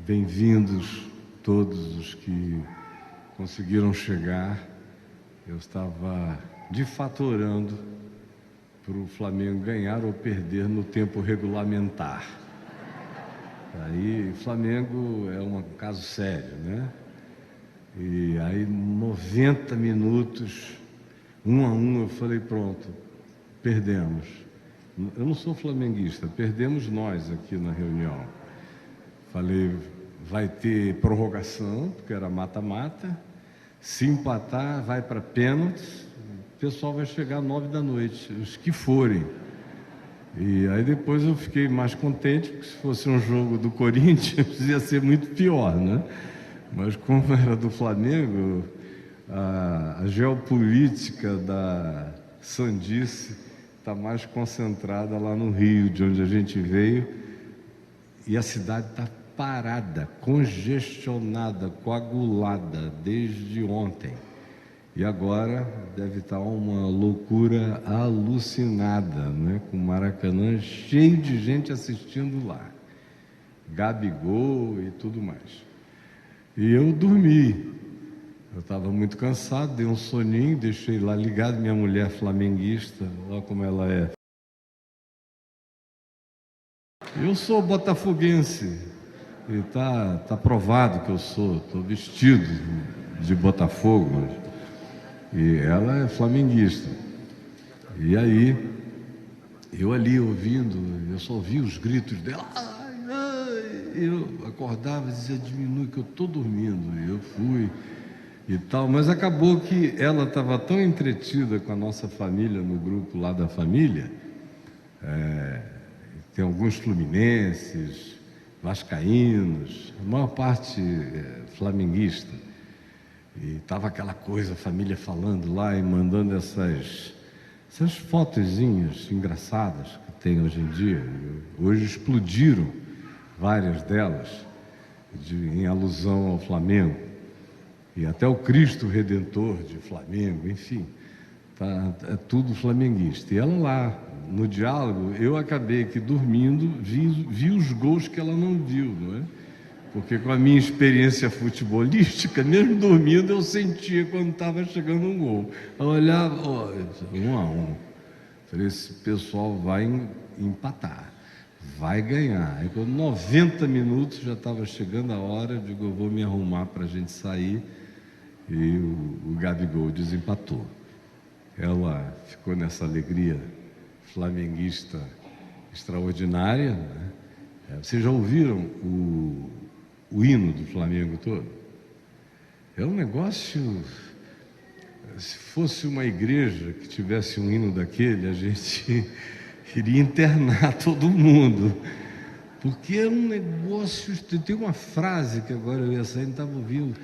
Bem-vindos todos os que conseguiram chegar. Eu estava de fato orando para o Flamengo ganhar ou perder no tempo regulamentar. Aí, Flamengo é um caso sério, né? E aí, 90 minutos, 1-1, eu falei, pronto, perdemos. Eu não sou flamenguista, perdemos nós aqui na reunião. Falei, vai ter prorrogação, porque era mata-mata. Se empatar, vai para pênaltis. O pessoal vai chegar às 9 da noite, os que forem. E aí depois eu fiquei mais contente, porque se fosse um jogo do Corinthians, ia ser muito pior, né? Mas como era do Flamengo, a geopolítica da sandice está mais concentrada lá no Rio, de onde a gente veio, e a cidade está parada, congestionada, coagulada desde ontem. E agora deve estar uma loucura alucinada, né? Com o Maracanã cheio de gente assistindo lá. Gabigol e tudo mais. E eu dormi. Eu estava muito cansado, dei um soninho, deixei lá ligado. Minha mulher flamenguista, olha como ela é. Eu sou botafoguense. E tá provado que eu sou. Estou vestido de Botafogo. E ela é flamenguista. E aí, eu ali ouvindo, eu só ouvi os gritos dela. Ai, ai. Eu acordava e dizia, diminui que eu estou dormindo. E eu fui e tal. Mas acabou que ela estava tão entretida com a nossa família, no grupo lá da família. Tem alguns fluminenses, vascaínos, a maior parte flamenguista. E estava aquela coisa, a família falando lá e mandando essas fotozinhas engraçadas que tem hoje em dia. Hoje explodiram várias delas em alusão ao Flamengo. E até o Cristo Redentor de Flamengo, enfim, é tudo flamenguista. E ela lá, no diálogo, eu acabei aqui dormindo, vi os gols que ela não viu, não é? Porque com a minha experiência futebolística, mesmo dormindo, eu sentia quando estava chegando um gol. Eu olhava, 1-1. Falei, esse pessoal vai empatar, vai ganhar. Aí, com 90 minutos, já estava chegando a hora, eu digo, eu vou me arrumar para a gente sair. E o Gabigol desempatou. Ela ficou nessa alegria flamenguista extraordinária, né? Vocês já ouviram o hino do Flamengo todo? É um negócio. Se fosse uma igreja que tivesse um hino daquele, a gente iria internar todo mundo, porque é um negócio. Tem uma frase que agora eu ia sair, não estava ouvindo.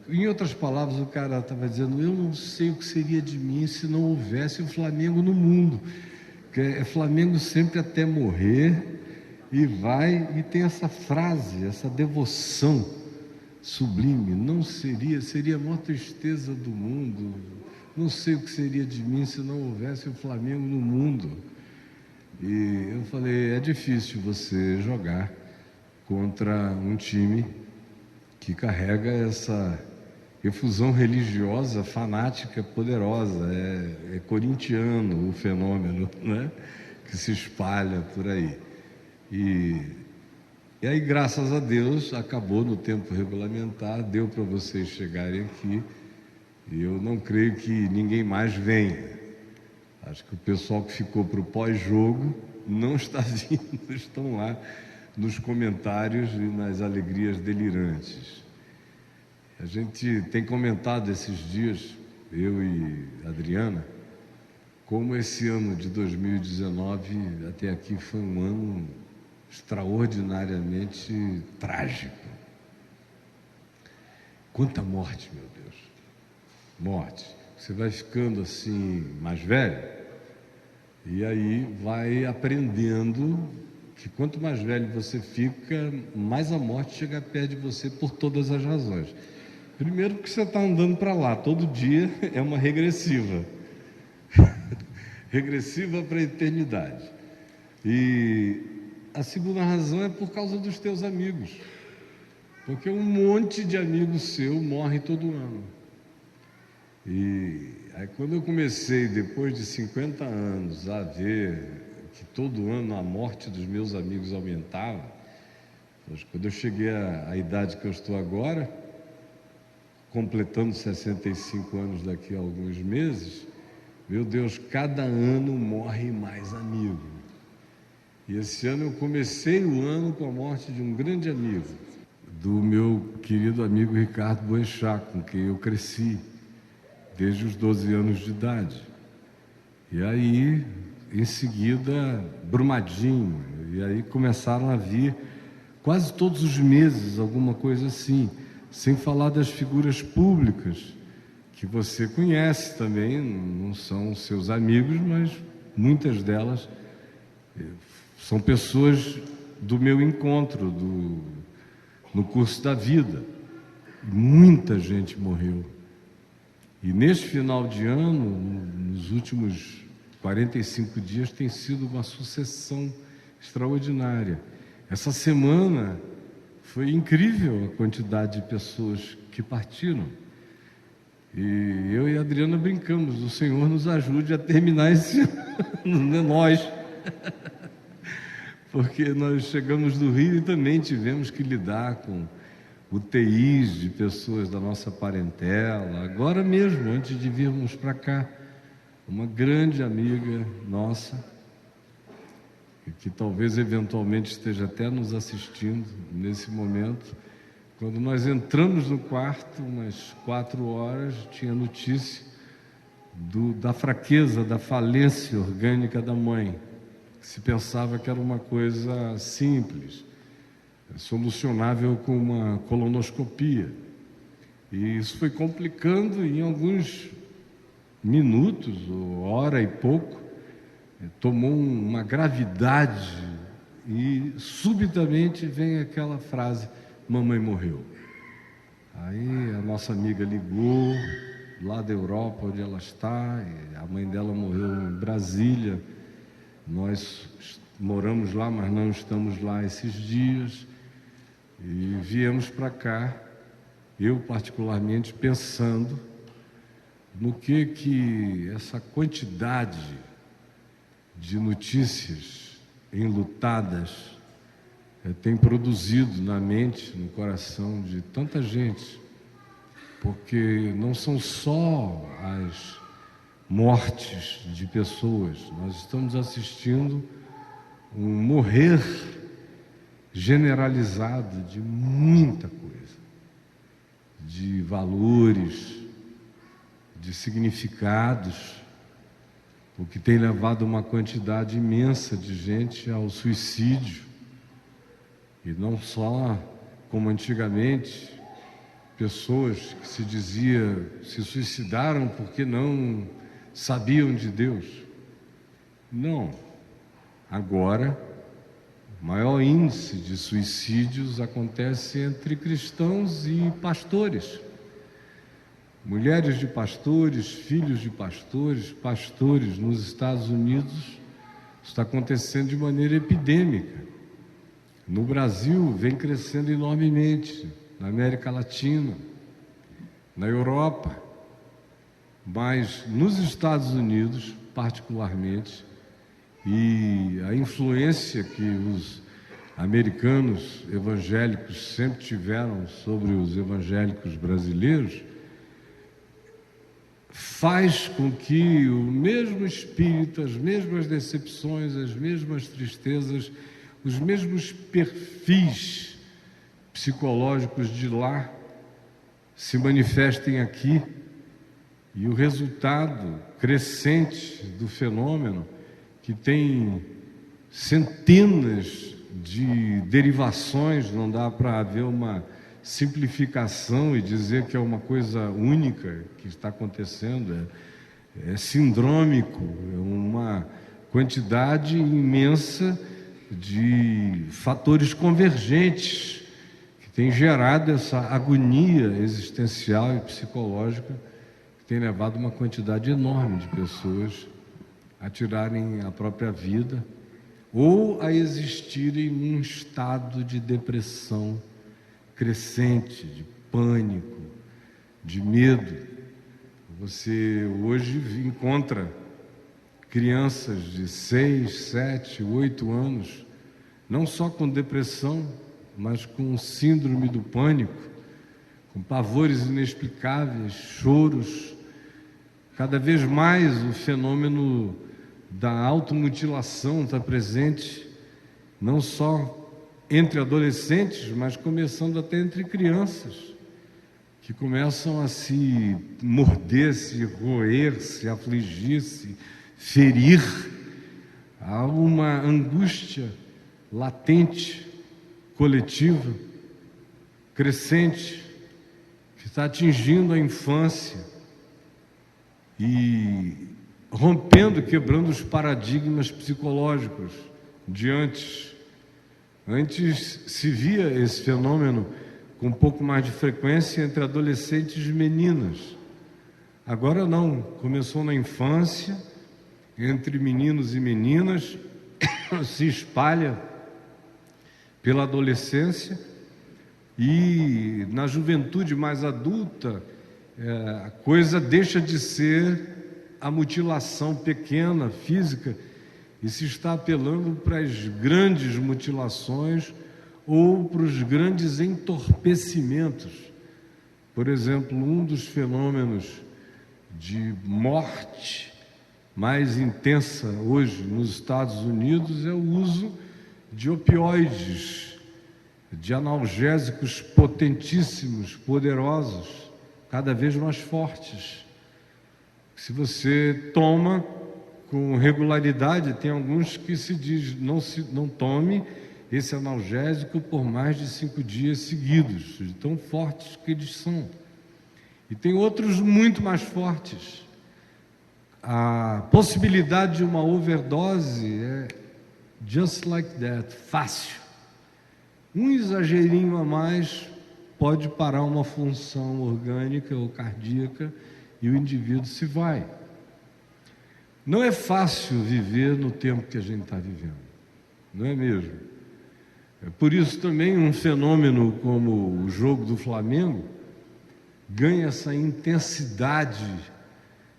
Em outras palavras, o cara estava dizendo, eu não sei o que seria de mim se não houvesse o Flamengo no mundo, que é Flamengo sempre até morrer. E vai, e tem essa frase, essa devoção sublime, não seria a maior tristeza do mundo, não sei o que seria de mim se não houvesse o Flamengo no mundo. E eu falei, é difícil você jogar contra um time que carrega essa efusão religiosa, fanática, poderosa, é corintiano o fenômeno, né? Que se espalha por aí. E aí, graças a Deus, acabou no tempo regulamentar, deu para vocês chegarem aqui, e eu não creio que ninguém mais venha. Acho que o pessoal que ficou para o pós-jogo não está vindo, estão lá nos comentários e nas alegrias delirantes. A gente tem comentado esses dias, eu e Adriana, como esse ano de 2019 até aqui foi um ano extraordinariamente trágico. Quanta morte, meu Deus. Morte. Você vai ficando assim mais velho e aí vai aprendendo que quanto mais velho você fica, mais a morte chega perto de você por todas as razões. Primeiro porque você está andando para lá, todo dia é uma regressiva. Regressiva para a eternidade. E a segunda razão é por causa dos teus amigos, porque um monte de amigo seu morre todo ano. E aí quando eu comecei, depois de 50 anos, a ver que todo ano a morte dos meus amigos aumentava, quando eu cheguei à idade que eu estou agora, completando 65 anos daqui a alguns meses, meu Deus, cada ano morre mais amigo. E esse ano eu comecei o ano com a morte de um grande amigo, do meu querido amigo Ricardo Boechat, com quem eu cresci desde os 12 anos de idade. E aí, em seguida, Brumadinho, e aí começaram a vir quase todos os meses, alguma coisa assim, sem falar das figuras públicas, que você conhece também, não são seus amigos, mas muitas delas são pessoas do meu encontro, no curso da vida. Muita gente morreu. E neste final de ano, nos últimos 45 dias, tem sido uma sucessão extraordinária. Essa semana foi incrível a quantidade de pessoas que partiram. E eu e a Adriana brincamos, o Senhor nos ajude a terminar esse ano, né? Nós. Porque nós chegamos do Rio e também tivemos que lidar com UTIs de pessoas da nossa parentela. Agora mesmo, antes de virmos para cá, uma grande amiga nossa, que talvez eventualmente esteja até nos assistindo nesse momento, quando nós entramos no quarto, umas 4 horas, tinha notícia da fraqueza, da falência orgânica da mãe. Se pensava que era uma coisa simples, solucionável com uma colonoscopia. E isso foi complicando em alguns minutos, ou hora e pouco, tomou uma gravidade e subitamente vem aquela frase: mamãe morreu. Aí a nossa amiga ligou lá da Europa, onde ela está, e a mãe dela morreu em Brasília. Nós moramos lá, mas não estamos lá esses dias, e viemos para cá, eu particularmente pensando no que essa quantidade de notícias enlutadas tem produzido na mente, no coração de tanta gente, porque não são só as mortes de pessoas, nós estamos assistindo um morrer generalizado de muita coisa, de valores, de significados, o que tem levado uma quantidade imensa de gente ao suicídio, e não só como antigamente, pessoas que se suicidaram porque não sabiam de Deus. Não. Agora, o maior índice de suicídios acontece entre cristãos e pastores. Mulheres de pastores, filhos de pastores, pastores nos Estados Unidos, está acontecendo de maneira epidêmica. No Brasil, vem crescendo enormemente, na América Latina, na Europa, mas nos Estados Unidos, particularmente, e a influência que os americanos evangélicos sempre tiveram sobre os evangélicos brasileiros, faz com que o mesmo espírito, as mesmas decepções, as mesmas tristezas, os mesmos perfis psicológicos de lá se manifestem aqui, e o resultado crescente do fenômeno, que tem centenas de derivações, não dá para haver uma simplificação e dizer que é uma coisa única que está acontecendo, é sindrômico, é uma quantidade imensa de fatores convergentes que tem gerado essa agonia existencial e psicológica, que tem levado uma quantidade enorme de pessoas a tirarem a própria vida, ou a existirem num estado de depressão crescente, de pânico, de medo. Você hoje encontra crianças de 6, 7, 8 anos, não só com depressão, mas com síndrome do pânico, com pavores inexplicáveis, choros. Cada vez mais o fenômeno da automutilação está presente, não só entre adolescentes, mas começando até entre crianças, que começam a se morder-se, roer-se, afligir-se, ferir. Há uma angústia latente, coletiva, crescente, que está atingindo a infância e rompendo, quebrando os paradigmas psicológicos de antes. Antes se via esse fenômeno com um pouco mais de frequência entre adolescentes e meninas. Agora não, começou na infância, entre meninos e meninas, se espalha pela adolescência e na juventude mais adulta, a coisa deixa de ser a mutilação pequena, física, e se está apelando para as grandes mutilações ou para os grandes entorpecimentos. Por exemplo, um dos fenômenos de morte mais intensa hoje nos Estados Unidos é o uso de opioides, de analgésicos potentíssimos, poderosos, cada vez mais fortes. Se você toma com regularidade, tem alguns que se diz não tome esse analgésico por mais de 5 dias seguidos, de tão fortes que eles são. E tem outros muito mais fortes. A possibilidade de uma overdose é just like that, fácil. Um exagerinho a mais pode parar uma função orgânica ou cardíaca e o indivíduo se vai. Não é fácil viver no tempo que a gente está vivendo, não é mesmo? É por isso também um fenômeno como o jogo do Flamengo ganha essa intensidade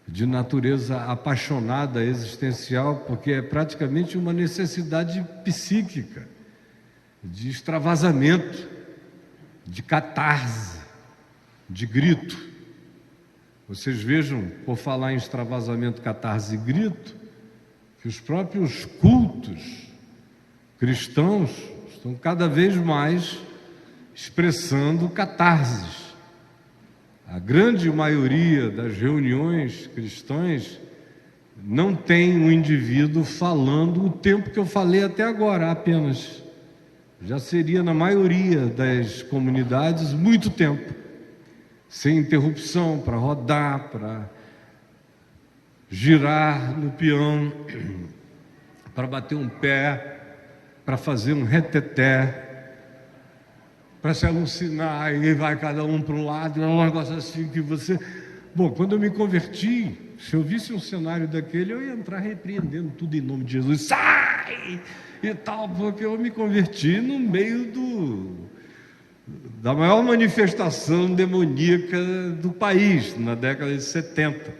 de natureza apaixonada, existencial, porque é praticamente uma necessidade psíquica, de extravasamento, de catarse, de grito. Vocês vejam, por falar em extravasamento, catarse e grito, que os próprios cultos cristãos estão cada vez mais expressando catarses. A grande maioria das reuniões cristãs não tem um indivíduo falando o tempo que eu falei até agora, apenas. Já seria, na maioria das comunidades, muito tempo, sem interrupção, para rodar, para girar no peão, para bater um pé, para fazer um reteté, para se alucinar, e vai cada um para um lado, é um negócio assim que você... Bom, quando eu me converti, se eu visse um cenário daquele, eu ia entrar repreendendo tudo em nome de Jesus, sai! E tal, porque eu me converti no meio da maior manifestação demoníaca do país, na década de 70.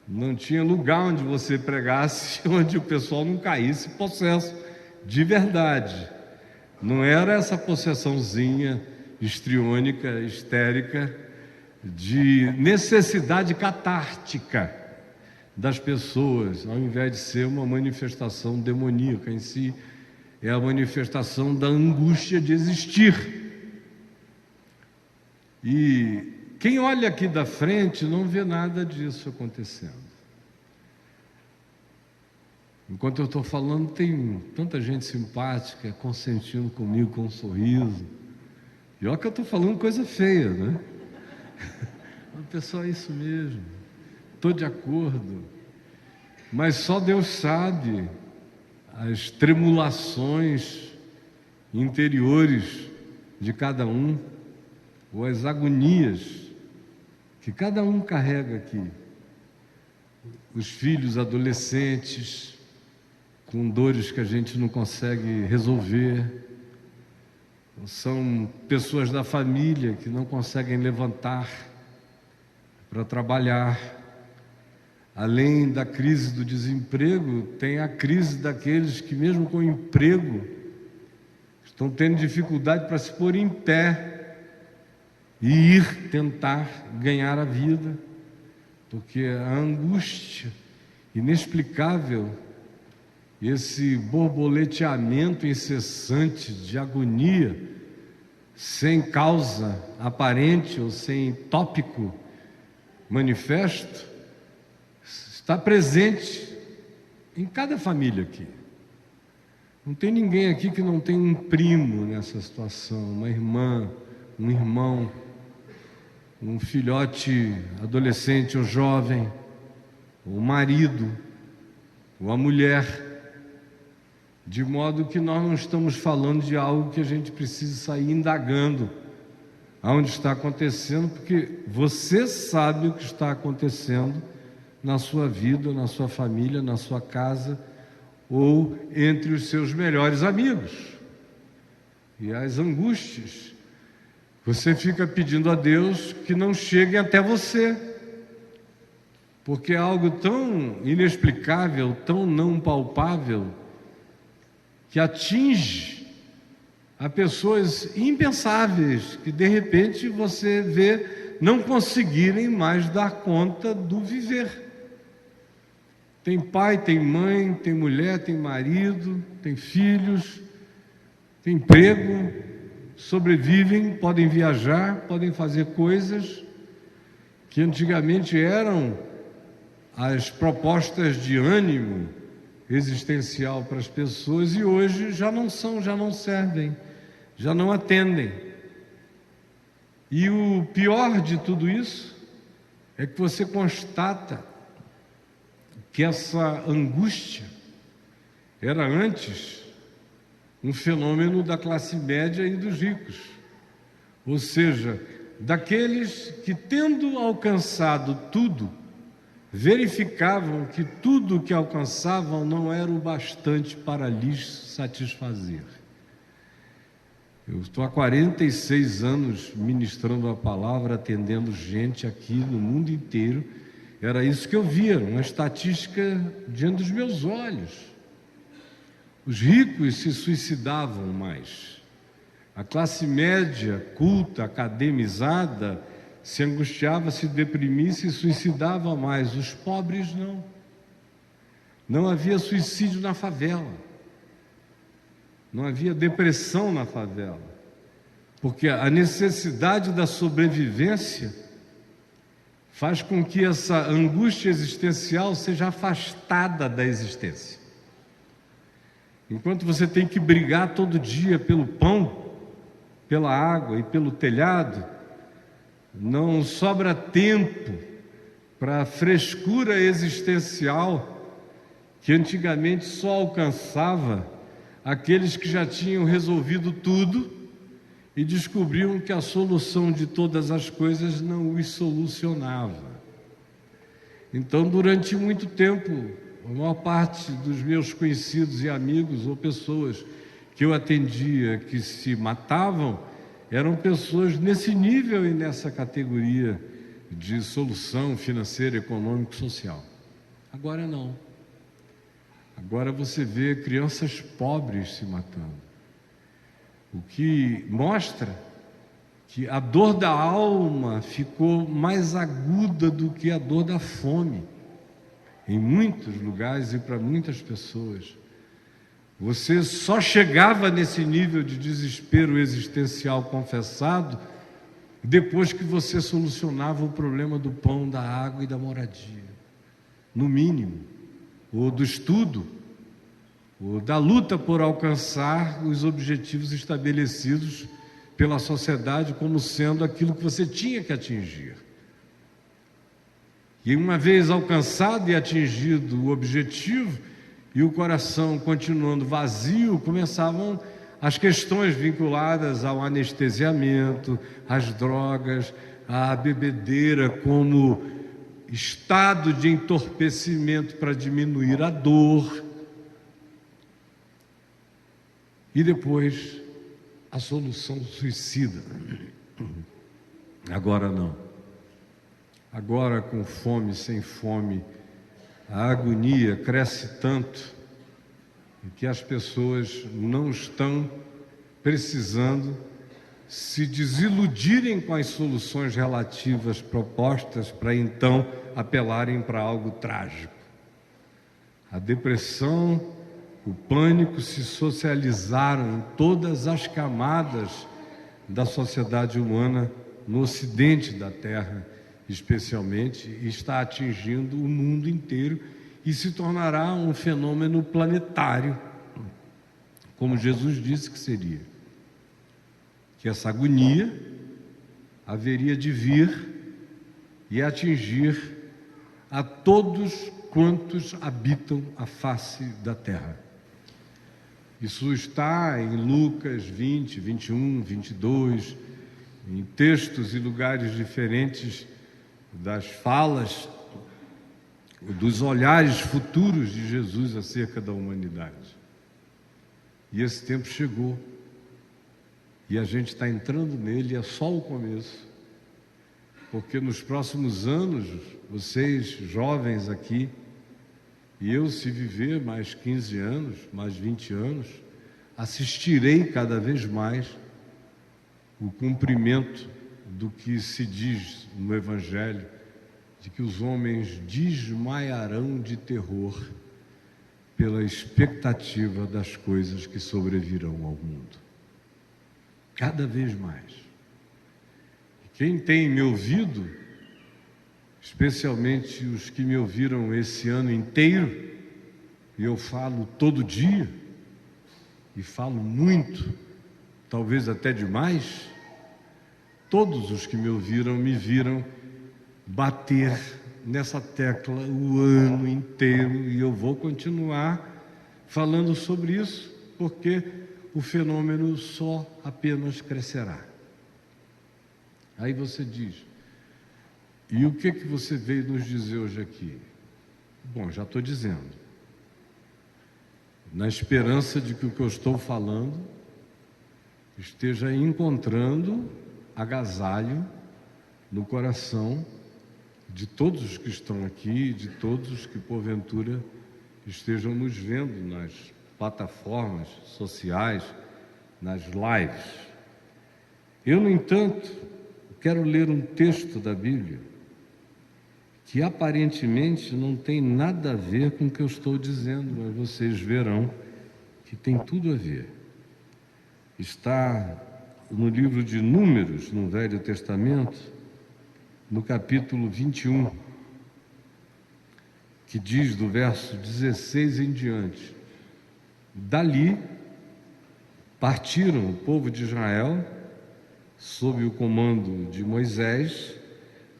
Não tinha lugar onde você pregasse, onde o pessoal não caísse possesso, de verdade. Não era essa possessãozinha histriônica, histérica, de necessidade catártica das pessoas, ao invés de ser uma manifestação demoníaca em si, é a manifestação da angústia de existir. E quem olha aqui da frente não vê nada disso acontecendo. Enquanto eu estou falando, tem tanta gente simpática, consentindo comigo com um sorriso. E olha que eu estou falando coisa feia, né? Pessoal, é isso mesmo, estou de acordo. Mas só Deus sabe as tremulações interiores de cada um, ou as agonias que cada um carrega aqui. Os filhos adolescentes, com dores que a gente não consegue resolver. São pessoas da família que não conseguem levantar para trabalhar. Além da crise do desemprego, tem a crise daqueles que, mesmo com emprego, estão tendo dificuldade para se pôr em pé e ir tentar ganhar a vida, porque a angústia inexplicável, esse borboleteamento incessante de agonia, sem causa aparente ou sem tópico manifesto, está presente em cada família aqui. Não tem ninguém aqui que não tenha um primo nessa situação, uma irmã, um irmão, um filhote adolescente ou jovem, ou marido, ou a mulher, de modo que nós não estamos falando de algo que a gente precisa sair indagando aonde está acontecendo, porque você sabe o que está acontecendo na sua vida, na sua família, na sua casa, ou entre os seus melhores amigos. E as angústias, você fica pedindo a Deus que não cheguem até você, porque é algo tão inexplicável, tão não palpável, que atinge a pessoas impensáveis, que de repente você vê não conseguirem mais dar conta do viver. Tem pai, tem mãe, tem mulher, tem marido, tem filhos, tem emprego, sobrevivem, podem viajar, podem fazer coisas que antigamente eram as propostas de ânimo existencial para as pessoas e hoje já não são, já não servem, já não atendem. E o pior de tudo isso é que você constata que essa angústia era antes um fenômeno da classe média e dos ricos, ou seja, daqueles que, tendo alcançado tudo, verificavam que tudo que alcançavam não era o bastante para lhes satisfazer. Eu estou há 46 anos ministrando a palavra, atendendo gente aqui no mundo inteiro. Era isso que eu via, uma estatística diante dos meus olhos. Os ricos se suicidavam mais. A classe média, culta, academizada, se angustiava, se deprimia, se suicidava mais. Os pobres não. Não havia suicídio na favela. Não havia depressão na favela. Porque a necessidade da sobrevivência faz com que essa angústia existencial seja afastada da existência. Enquanto você tem que brigar todo dia pelo pão, pela água e pelo telhado, não sobra tempo para a frescura existencial que antigamente só alcançava aqueles que já tinham resolvido tudo e descobriam que a solução de todas as coisas não os solucionava. Então, durante muito tempo, a maior parte dos meus conhecidos e amigos ou pessoas que eu atendia que se matavam eram pessoas nesse nível e nessa categoria de solução financeira, econômica e social. Agora não. Agora você vê crianças pobres se matando, o que mostra que a dor da alma ficou mais aguda do que a dor da fome, em muitos lugares e para muitas pessoas. Você só chegava nesse nível de desespero existencial confessado depois que você solucionava o problema do pão, da água e da moradia, no mínimo, ou do estudo, ou da luta por alcançar os objetivos estabelecidos pela sociedade como sendo aquilo que você tinha que atingir. E uma vez alcançado e atingido o objetivo, e o coração continuando vazio, começavam as questões vinculadas ao anestesiamento, às drogas, à bebedeira como estado de entorpecimento para diminuir a dor. E depois, a solução suicida. Agora não. Agora, com fome, sem fome, a agonia cresce tanto que as pessoas não estão precisando se desiludirem com as soluções relativas propostas para então apelarem para algo trágico. A depressão, o pânico se socializaram em todas as camadas da sociedade humana no ocidente da Terra, especialmente, e está atingindo o mundo inteiro e se tornará um fenômeno planetário, como Jesus disse que seria. Que essa agonia haveria de vir e atingir a todos quantos habitam a face da terra. Isso está em Lucas 20, 21, 22, em textos e lugares diferentes das falas, dos olhares futuros de Jesus acerca da humanidade. E esse tempo chegou. E a gente está entrando nele, é só o começo. Porque nos próximos anos, vocês jovens aqui, e eu, se viver mais 15 anos, mais 20 anos, assistirei cada vez mais o cumprimento do que se diz no Evangelho, de que os homens desmaiarão de terror pela expectativa das coisas que sobrevirão ao mundo. Cada vez mais. Quem tem me ouvido, especialmente os que me ouviram esse ano inteiro, e eu falo todo dia, e falo muito, talvez até demais, todos os que me ouviram me viram bater nessa tecla o ano inteiro, e eu vou continuar falando sobre isso, porque o fenômeno só apenas crescerá. Aí você diz, e o que você veio nos dizer hoje aqui? Bom, já estou dizendo, na esperança de que o que eu estou falando esteja encontrando agasalho no coração de todos os que estão aqui, de todos os que porventura estejam nos vendo nas plataformas sociais, nas lives. Eu, no entanto, quero ler um texto da Bíblia que aparentemente não tem nada a ver com o que eu estou dizendo, mas vocês verão que tem tudo a ver. Está no livro de Números, no Velho Testamento, no capítulo 21, que diz do verso 16 em diante: dali partiram o povo de Israel, sob o comando de Moisés,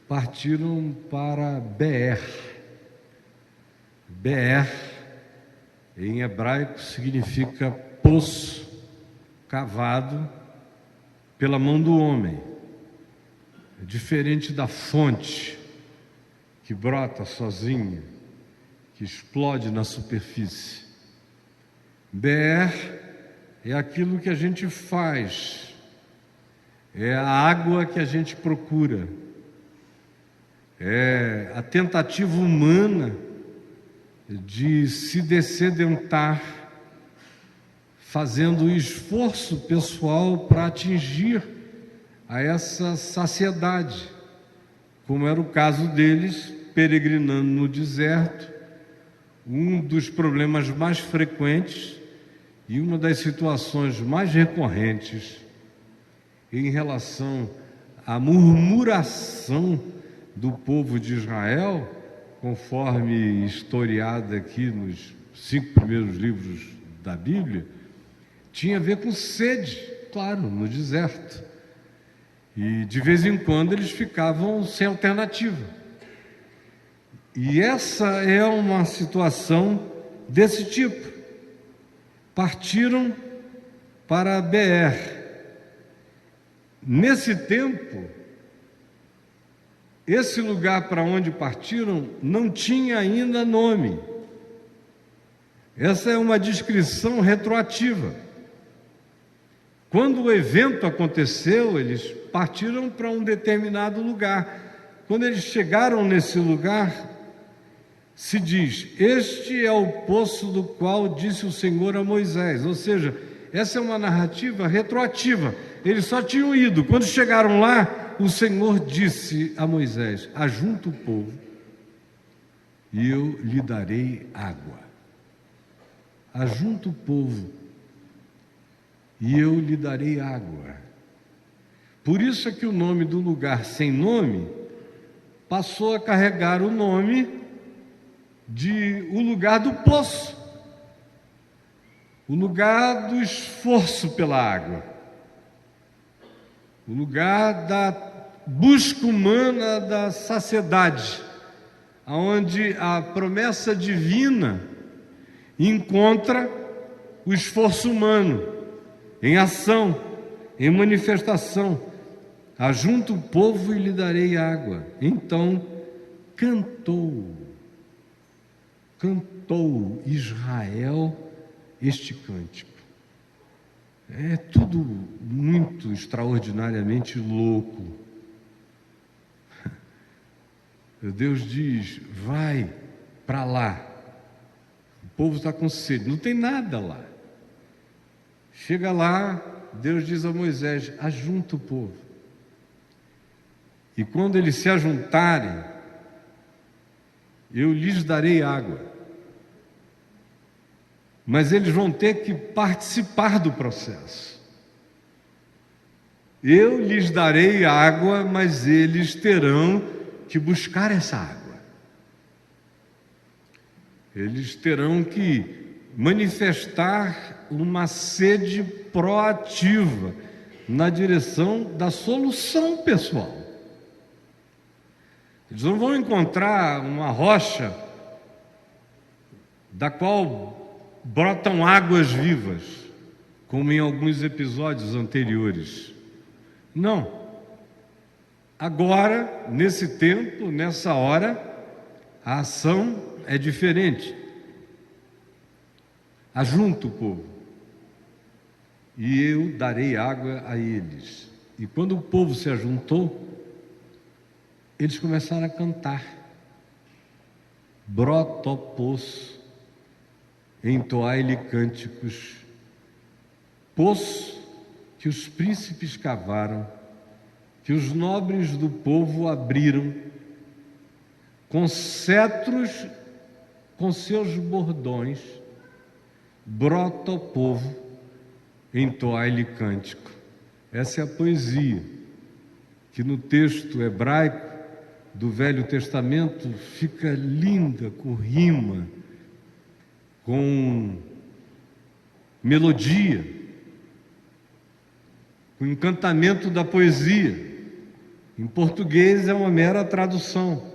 partiram para Beer. Beer, em hebraico, significa poço cavado pela mão do homem. É diferente da fonte que brota sozinha, que explode na superfície. Beer é aquilo que a gente faz, é a água que a gente procura, é a tentativa humana de se dessedentar, fazendo o esforço pessoal para atingir a essa saciedade, como era o caso deles, peregrinando no deserto. Um dos problemas mais frequentes e uma das situações mais recorrentes em relação à murmuração do povo de Israel, conforme historiada aqui nos 5 primeiros livros da Bíblia, tinha a ver com sede, claro, no deserto. E de vez em quando eles ficavam sem alternativa. E essa é uma situação desse tipo. Partiram para Beer. Nesse tempo, esse lugar para onde partiram não tinha ainda nome. Essa é uma descrição retroativa. Quando o evento aconteceu, eles partiram para um determinado lugar. Quando eles chegaram nesse lugar, se diz: este é o poço do qual disse o Senhor a Moisés. Ou seja, essa é uma narrativa retroativa. Eles só tinham ido. Quando chegaram lá, o Senhor disse a Moisés: ajunta o povo e eu lhe darei água. Ajunta o povo e eu lhe darei água. Por isso é que o nome do lugar sem nome passou a carregar o nome de o lugar do poço, o lugar do esforço pela água, o lugar da busca humana da saciedade, onde a promessa divina encontra o esforço humano em ação, em manifestação. Ajunta o povo e lhe darei água. Então cantou Israel este cântico. É tudo muito extraordinariamente louco. Deus diz: vai para lá. O povo está com sede, não tem nada lá. Chega lá, Deus diz a Moisés: ajunta o povo. E quando eles se ajuntarem, eu lhes darei água. Mas eles vão ter que participar do processo. Eu lhes darei água, mas eles terão que buscar essa água. Eles terão que manifestar uma sede proativa na direção da solução pessoal. Eles não vão encontrar uma rocha da qual brotam águas vivas, como em alguns episódios anteriores. Não. Agora, nesse tempo, nessa hora, a ação é diferente. Ajunta o povo e eu darei água a eles. E quando o povo se ajuntou, eles começaram a cantar: brota, ó poço, entoai-lhe cânticos, poço que os príncipes cavaram, que os nobres do povo abriram, com cetros, com seus bordões, brota o povo, entoai-lhe cântico. Essa é a poesia que no texto hebraico do Velho Testamento fica linda, com rima, com melodia, com encantamento da poesia. Em português é uma mera tradução,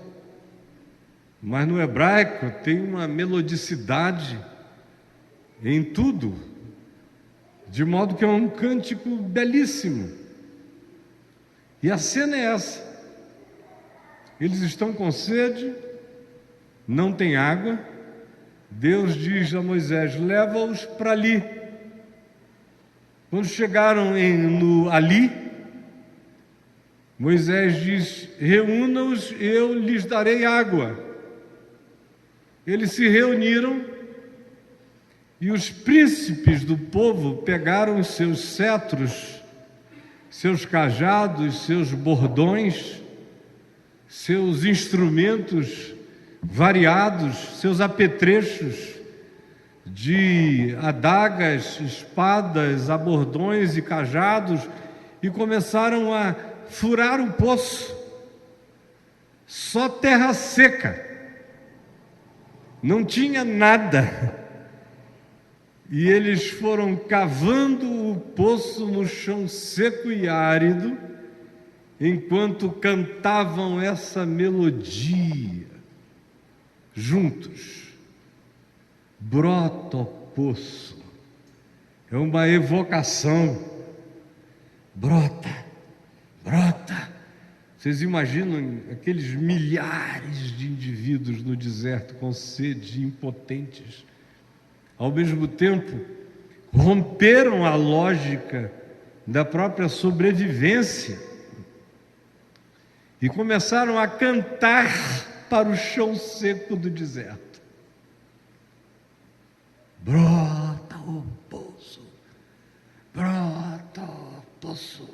mas no hebraico tem uma melodicidade em tudo, de modo que é um cântico belíssimo. E a cena é essa: eles estão com sede, não tem água. Deus diz a Moisés: leva-os para ali. Quando chegaram ali, Moisés diz: reúna-os, eu lhes darei água. Eles se reuniram e os príncipes do povo pegaram os seus cetros, seus cajados, seus bordões, seus instrumentos variados, seus apetrechos de adagas, espadas, abordões e cajados, e começaram a furar o poço. Só terra seca, não tinha nada. E eles foram cavando o poço no chão seco e árido, enquanto cantavam essa melodia juntos. Brota o poço, é uma evocação. Brota, brota. Vocês imaginam aqueles milhares de indivíduos no deserto com sede, impotentes. Ao mesmo tempo, romperam a lógica da própria sobrevivência, e começaram a cantar para o chão seco do deserto. Brota o poço, brota o poço.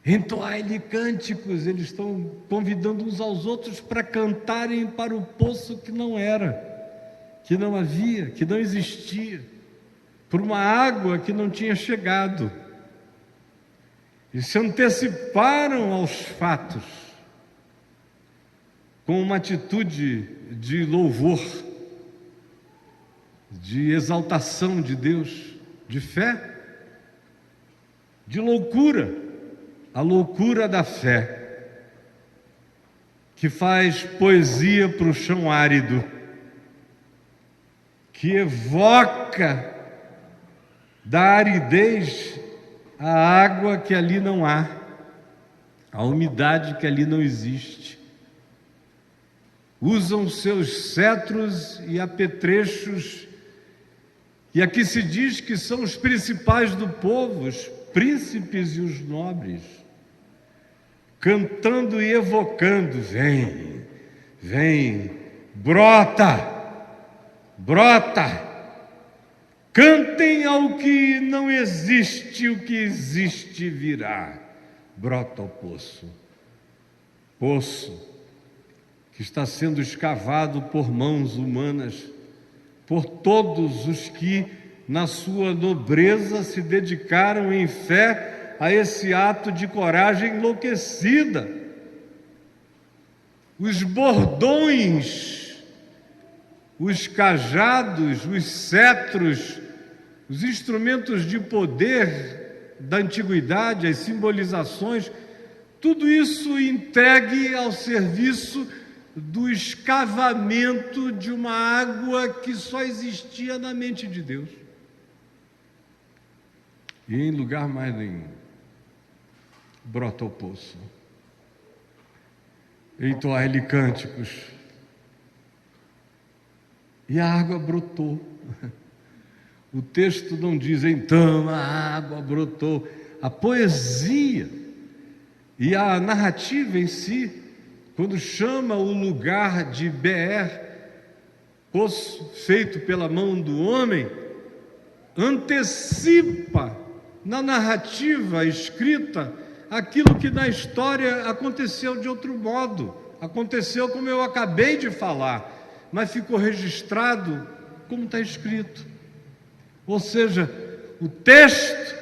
Entoai-lhe cânticos, eles estão convidando uns aos outros para cantarem para o poço que não era, que não havia, que não existia, por uma água que não tinha chegado. E se anteciparam aos fatos com uma atitude de louvor, de exaltação de Deus, de fé, de loucura, a loucura da fé, que faz poesia para o chão árido, que evoca da aridez a água que ali não há, a umidade que ali não existe. Usam seus cetros e apetrechos, e aqui se diz que são os principais do povo, os príncipes e os nobres, cantando e evocando: vem, vem, brota, brota. Cantem ao que não existe, o que existe virá. Brota o poço. Poço que está sendo escavado por mãos humanas, por todos os que, na sua nobreza, se dedicaram em fé a esse ato de coragem enlouquecida. Os bordões, os cajados, os cetros, os instrumentos de poder da antiguidade, as simbolizações, tudo isso entregue ao serviço do escavamento de uma água que só existia na mente de Deus. E em lugar mais nenhum brota o poço. Entoai-lhe cânticos. E a água brotou. O texto não diz, então a água brotou. A poesia e a narrativa em si, quando chama o lugar de Beer, poço feito pela mão do homem, antecipa na narrativa escrita aquilo que na história aconteceu de outro modo. Aconteceu como eu acabei de falar, mas ficou registrado como está escrito. Ou seja, o texto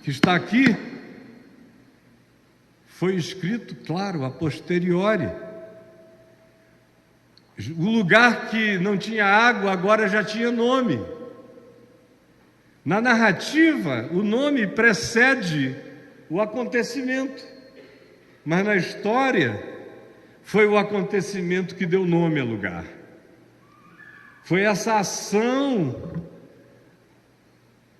que está aqui foi escrito, claro, a posteriori. O lugar que não tinha água agora já tinha nome. Na narrativa, o nome precede o acontecimento, mas na história foi o acontecimento que deu nome ao lugar. Foi essa ação,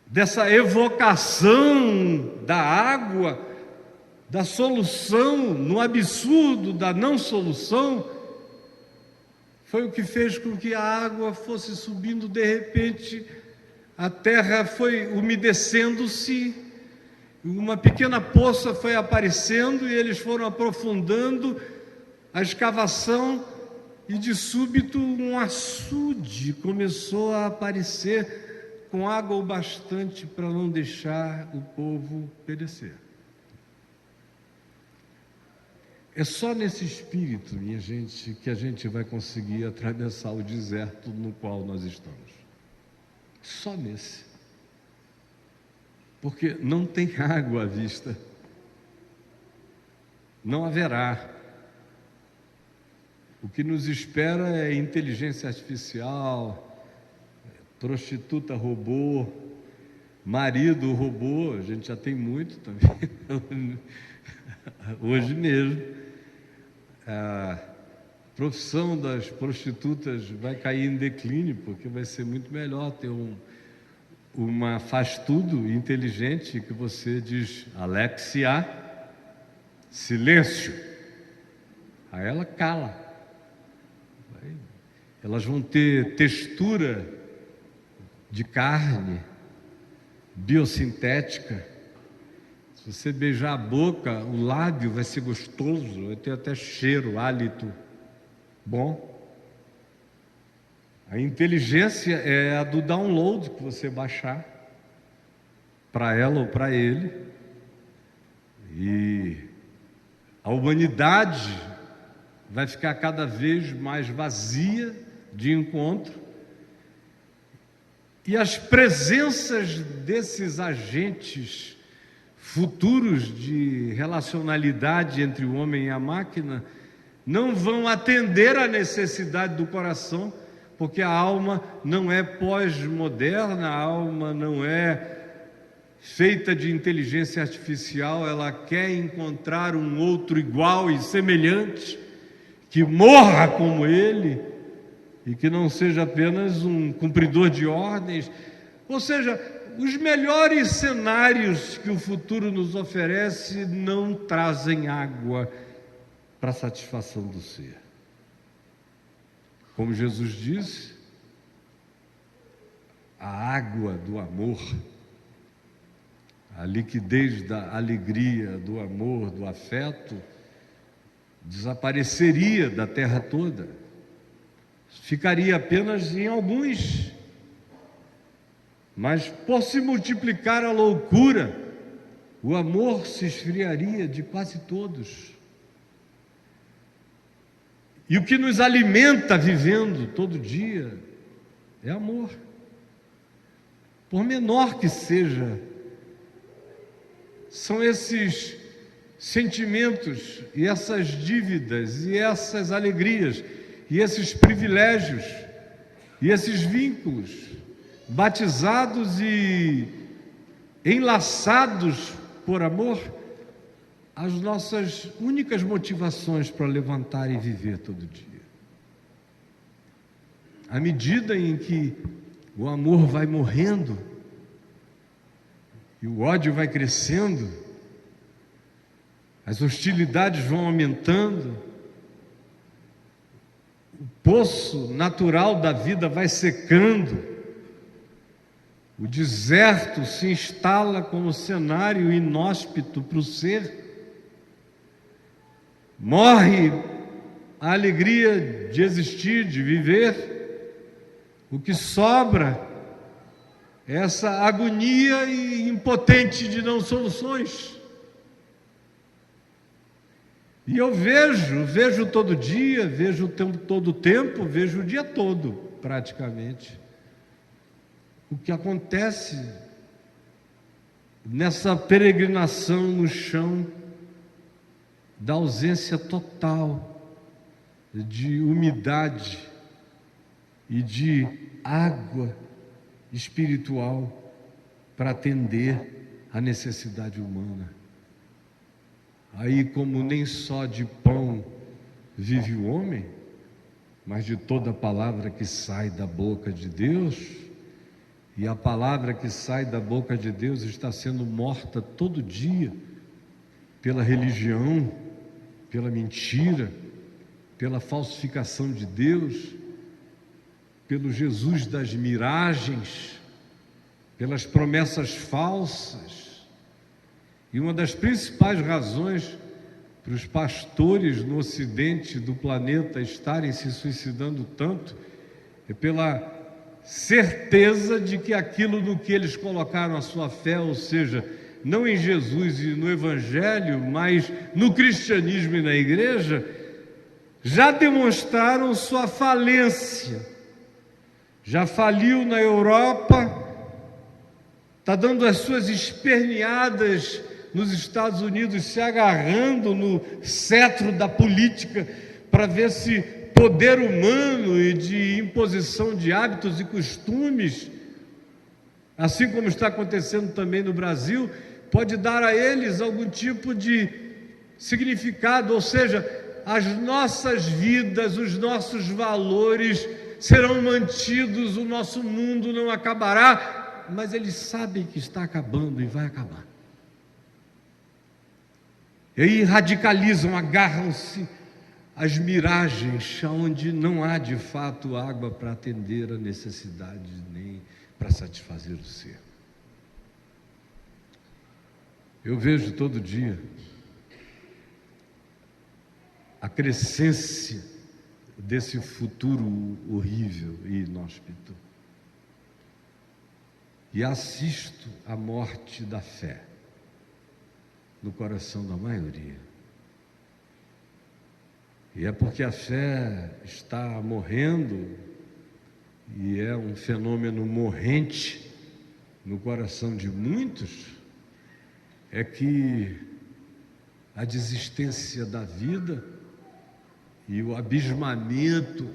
dessa evocação da água, da solução no absurdo da não solução, foi o que fez com que a água fosse subindo de repente, a terra foi umedecendo-se, uma pequena poça foi aparecendo e eles foram aprofundando a escavação e de súbito um açude começou a aparecer com água o bastante para não deixar o povo perecer. É só nesse espírito, minha gente, que a gente vai conseguir atravessar o deserto no qual nós estamos. Só nesse. Porque não tem água à vista. Não haverá. O que nos espera é inteligência artificial, prostituta robô, marido robô, a gente já tem muito também, hoje mesmo. A profissão das prostitutas vai cair em declínio, porque vai ser muito melhor ter uma faz-tudo inteligente que você diz, Alexia, silêncio, aí ela cala. Elas vão ter textura de carne, biosintética. Se você beijar a boca, o lábio vai ser gostoso, vai ter até cheiro, hálito bom. A inteligência é a do download que você baixar para ela ou para ele. E a humanidade vai ficar cada vez mais vazia de encontro. E as presenças desses agentes futuros de relacionalidade entre o homem e a máquina não vão atender à necessidade do coração, porque a alma não é pós-moderna, a alma não é feita de inteligência artificial, ela quer encontrar um outro igual e semelhante, que morra como ele, e que não seja apenas um cumpridor de ordens. Ou seja, os melhores cenários que o futuro nos oferece não trazem água para a satisfação do ser. Como Jesus disse, a água do amor, a liquidez da alegria, do amor, do afeto, desapareceria da terra toda, ficaria apenas em alguns. Mas por se multiplicar a loucura, o amor se esfriaria de quase todos. E o que nos alimenta vivendo todo dia é amor. Por menor que seja, são esses sentimentos e essas dívidas e essas alegrias e esses privilégios e esses vínculos batizados e enlaçados por amor, as nossas únicas motivações para levantar e viver todo dia. À medida em que o amor vai morrendo e o ódio vai crescendo, as hostilidades vão aumentando, o poço natural da vida vai secando, o deserto se instala como cenário inóspito para o ser, morre a alegria de existir, de viver, o que sobra é essa agonia e impotente de não soluções. E eu vejo todo dia, vejo todo o tempo, vejo o dia todo, praticamente, o que acontece nessa peregrinação no chão da ausência total de umidade e de água espiritual para atender à necessidade humana. Aí, como nem só de pão vive o homem, mas de toda palavra que sai da boca de Deus, e a palavra que sai da boca de Deus está sendo morta todo dia pela religião, pela mentira, pela falsificação de Deus, pelo Jesus das miragens, pelas promessas falsas. E uma das principais razões para os pastores no ocidente do planeta estarem se suicidando tanto é pela certeza de que aquilo no que eles colocaram a sua fé, ou seja, não em Jesus e no Evangelho, mas no cristianismo e na igreja, já demonstraram sua falência. Já faliu na Europa, está dando as suas esperneadas nos Estados Unidos, se agarrando no cetro da política para ver se poder humano e de imposição de hábitos e costumes, assim como está acontecendo também no Brasil, pode dar a eles algum tipo de significado, ou seja, as nossas vidas, os nossos valores serão mantidos, o nosso mundo não acabará, mas eles sabem que está acabando e vai acabar. E aí radicalizam, agarram-se às miragens, onde não há de fato água para atender a necessidade, nem para satisfazer o ser. Eu vejo todo dia a crescência desse futuro horrível e inóspito. E assisto à morte da fé no coração da maioria. E é porque a fé está morrendo, e é um fenômeno morrente no coração de muitos, é que a desistência da vida e o abismamento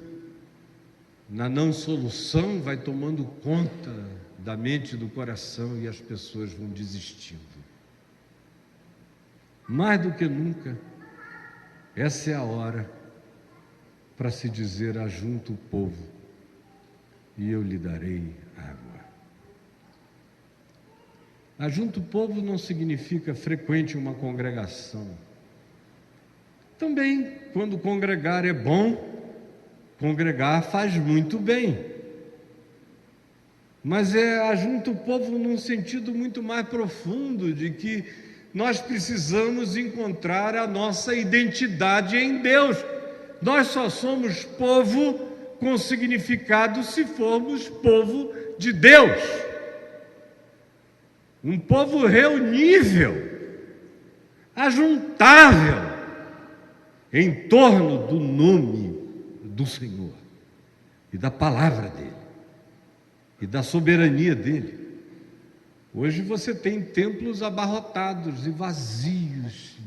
na não solução vai tomando conta da mente e do coração, e as pessoas vão desistindo. Mais do que nunca, essa é a hora para se dizer: ajunta o povo e eu lhe darei água. Ajunta o povo não significa frequente uma congregação. Também, quando congregar é bom, congregar faz muito bem. Mas ajunta o povo num sentido muito mais profundo, de que nós precisamos encontrar a nossa identidade em Deus. Nós só somos povo com significado se formos povo de Deus. Um povo reunível, ajuntável, em torno do nome do Senhor e da palavra dele e da soberania dele. Hoje você tem templos abarrotados e vazios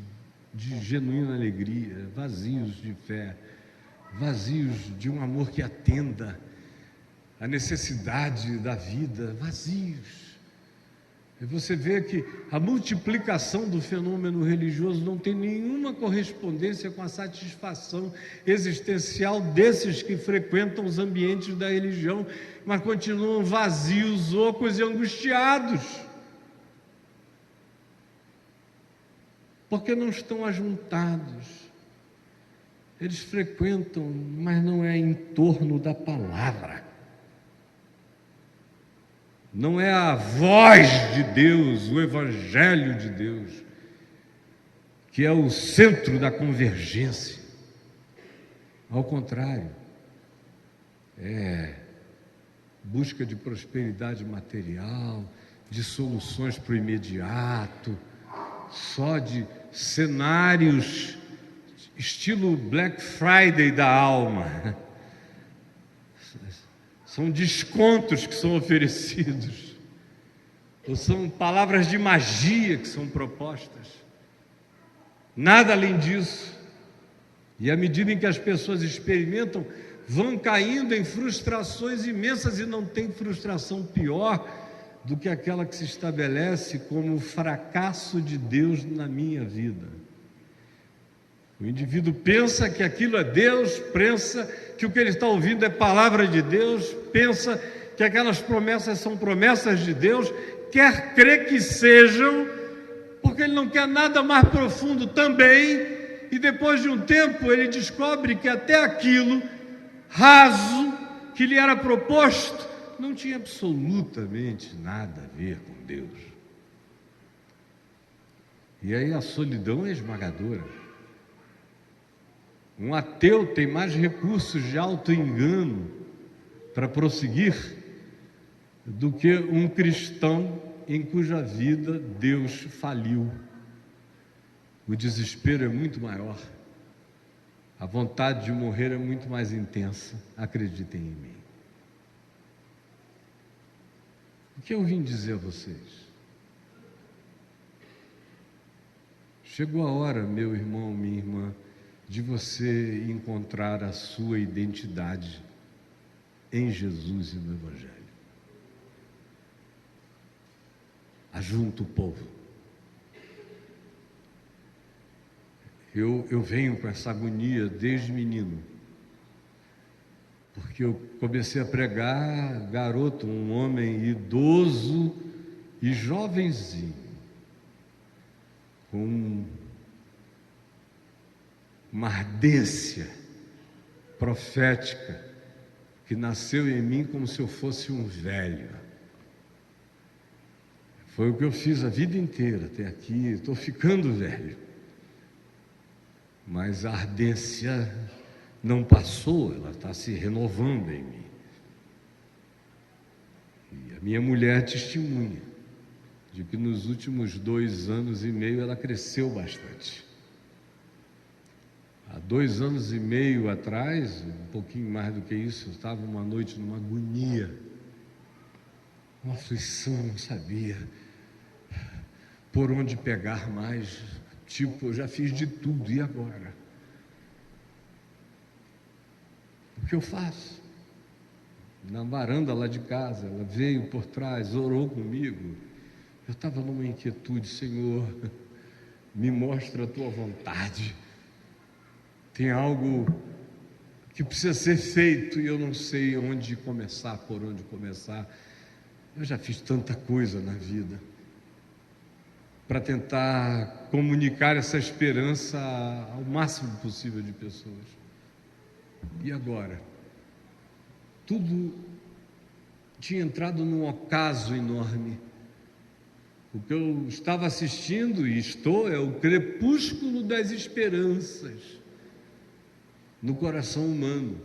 de genuína alegria, vazios de fé, vazios de um amor que atenda a necessidade da vida, vazios. E você vê que a multiplicação do fenômeno religioso não tem nenhuma correspondência com a satisfação existencial desses que frequentam os ambientes da religião, mas continuam vazios, ocos e angustiados, porque não estão ajuntados. Eles frequentam, mas não é em torno da palavra. Não é a voz de Deus, o Evangelho de Deus, que é o centro da convergência. Ao contrário, é busca de prosperidade material, de soluções para o imediato, só de cenários estilo Black Friday da alma. São descontos que são oferecidos, ou são palavras de magia que são propostas. Nada além disso. E à medida em que as pessoas experimentam, vão caindo em frustrações imensas, e não tem frustração pior do que aquela que se estabelece como o fracasso de Deus na minha vida. O indivíduo pensa que aquilo é Deus, pensa que o que ele está ouvindo é palavra de Deus, pensa que aquelas promessas são promessas de Deus, quer crer que sejam, porque ele não quer nada mais profundo também, e depois de um tempo ele descobre que até aquilo raso que lhe era proposto não tinha absolutamente nada a ver com Deus. E aí a solidão é esmagadora. Um ateu tem mais recursos de auto-engano para prosseguir do que um cristão em cuja vida Deus faliu. O desespero é muito maior, a vontade de morrer é muito mais intensa, acreditem em mim. O que eu vim dizer a vocês? Chegou a hora, meu irmão, minha irmã, de você encontrar a sua identidade em Jesus e no Evangelho. Ajunta o povo. Eu venho com essa agonia desde menino, porque eu comecei a pregar garoto, um homem idoso e jovenzinho, com uma ardência profética que nasceu em mim como se eu fosse um velho. Foi o que eu fiz a vida inteira até aqui. Estou ficando velho, mas a ardência não passou, ela está se renovando em mim. E a minha mulher testemunha de que nos últimos 2 anos e meio ela cresceu bastante. Há 2 anos e meio atrás, um pouquinho mais do que isso, eu estava uma noite numa agonia, uma aflição, não sabia por onde pegar mais. Tipo, eu já fiz de tudo, e agora? O que eu faço? Na varanda lá de casa, ela veio por trás, orou comigo. Eu estava numa inquietude: Senhor, me mostra a tua vontade. Tem algo que precisa ser feito e eu não sei onde começar, por onde começar. Eu já fiz tanta coisa na vida para tentar comunicar essa esperança ao máximo possível de pessoas. E agora? Tudo tinha entrado num ocaso enorme. O que eu estava assistindo e estou é o crepúsculo das esperanças no coração humano.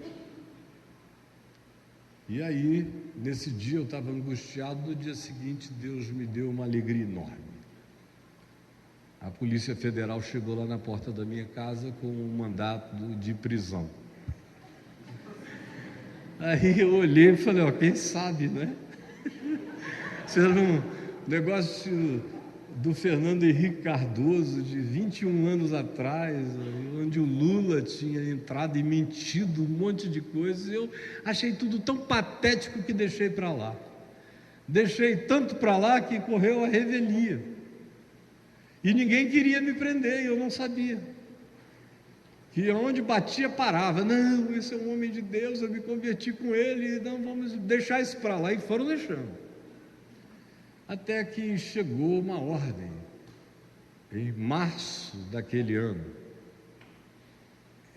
E aí, nesse dia eu estava angustiado. No dia seguinte, Deus me deu uma alegria enorme. A Polícia Federal chegou lá na porta da minha casa com um mandato de prisão. Aí eu olhei e falei: ó, quem sabe, né? Isso era um negócio do Fernando Henrique Cardoso, de 21 anos atrás, onde o Lula tinha entrado e mentido um monte de coisas. Eu achei tudo tão patético que deixei para lá. Deixei tanto para lá que correu a revelia. E ninguém queria me prender, eu não sabia. Que onde batia, parava. Não, esse é um homem de Deus, eu me converti com ele, não, vamos deixar isso para lá. E foram deixando. Até que chegou uma ordem, em março daquele ano.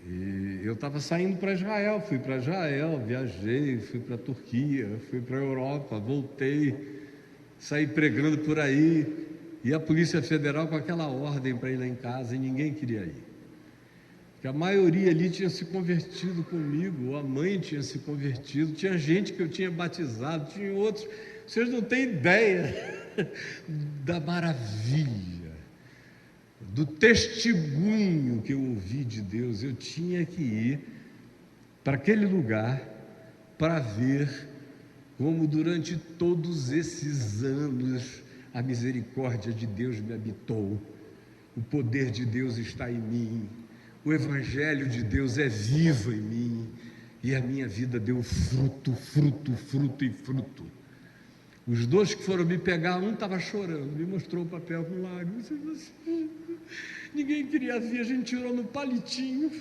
E eu estava saindo para Israel, fui para Israel, viajei, fui para a Turquia, fui para a Europa, voltei, saí pregando por aí. E a Polícia Federal com aquela ordem para ir lá em casa, e ninguém queria ir. Porque a maioria ali tinha se convertido comigo, a mãe tinha se convertido, tinha gente que eu tinha batizado, tinha outros. Vocês não têm ideia da maravilha, do testemunho que eu ouvi de Deus. Eu tinha que ir para aquele lugar para ver como durante todos esses anos a misericórdia de Deus me habitou, o poder de Deus está em mim, o Evangelho de Deus é vivo em mim, e a minha vida deu fruto, fruto, fruto e fruto. Os 2 que foram me pegar, um estava chorando, me mostrou o papel com lágrimas. Ninguém queria vir, a gente tirou no palitinho.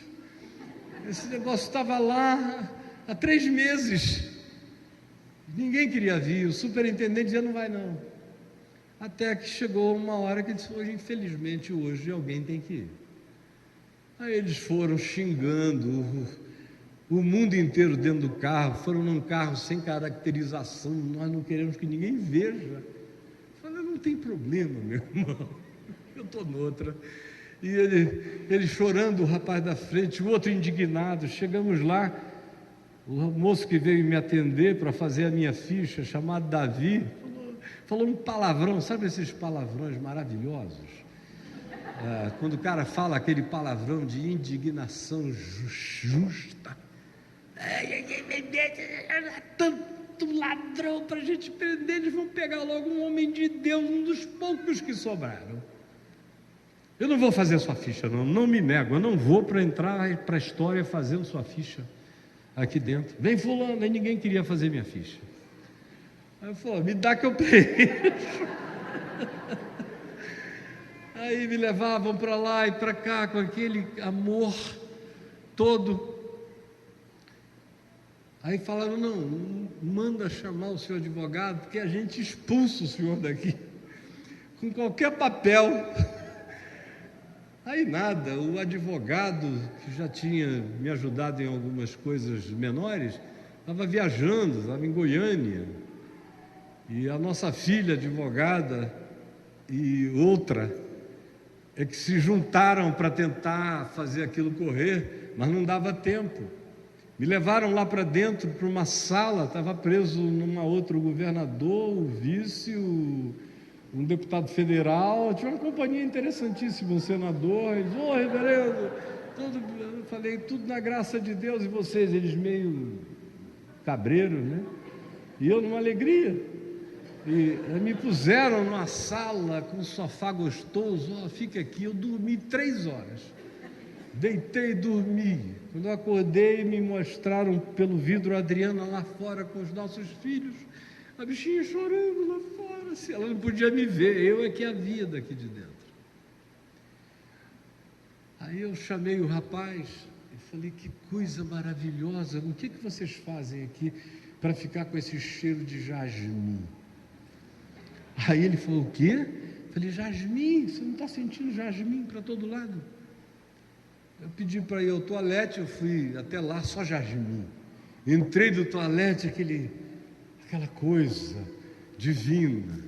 Esse negócio estava lá há 3 meses. Ninguém queria vir, o superintendente dizia: não vai não. Até que chegou uma hora que ele disse: hoje, infelizmente, hoje alguém tem que ir. Aí eles foram xingando o mundo inteiro dentro do carro, foram num carro sem caracterização, nós não queremos que ninguém veja. Eu falei: não tem problema, meu irmão, eu estou noutra. E ele chorando, o rapaz da frente, o outro indignado. Chegamos lá, o moço que veio me atender para fazer a minha ficha, chamado Davi, falou um palavrão, sabe esses palavrões maravilhosos? Quando o cara fala aquele palavrão de indignação justa. Tanto ladrão para a gente prender, eles vão pegar logo um homem de Deus, um dos poucos que sobraram. Eu não vou fazer sua ficha, não me nego, eu não vou para entrar para a história fazendo sua ficha aqui dentro. Vem fulano, aí ninguém queria fazer minha ficha. Aí eu falei: me dá que eu preencho. Aí me levavam para lá e para cá com aquele amor todo. Aí falaram: não, manda chamar o senhor advogado, porque a gente expulsa o senhor daqui com qualquer papel. Aí nada, o advogado, que já tinha me ajudado em algumas coisas menores, estava viajando, estava em Goiânia. E a nossa filha advogada e outra é que se juntaram para tentar fazer aquilo correr, mas não dava tempo. Me levaram lá para dentro, para uma sala, estava preso numa outra o governador, o vice, um deputado federal, tinha uma companhia interessantíssima, um senador. Eles, ô reverendo, eu falei, tudo na graça de Deus, e vocês? Eles meio cabreiros, né? E eu numa alegria. E me puseram numa sala com um sofá gostoso, fica aqui. Eu dormi 3 horas, deitei e dormi. Quando eu acordei, me mostraram pelo vidro a Adriana lá fora com os nossos filhos, a bichinha chorando lá fora, assim, ela não podia me ver, eu é que a via daqui de dentro. Aí eu chamei o rapaz e falei, que coisa maravilhosa, o que vocês fazem aqui para ficar com esse cheiro de jasmim? Aí ele falou, o quê? Eu falei, jasmim, você não está sentindo jasmim para todo lado? Eu pedi para ir ao toalete, eu fui até lá, só jasmim. Entrei do toalete, aquela coisa divina,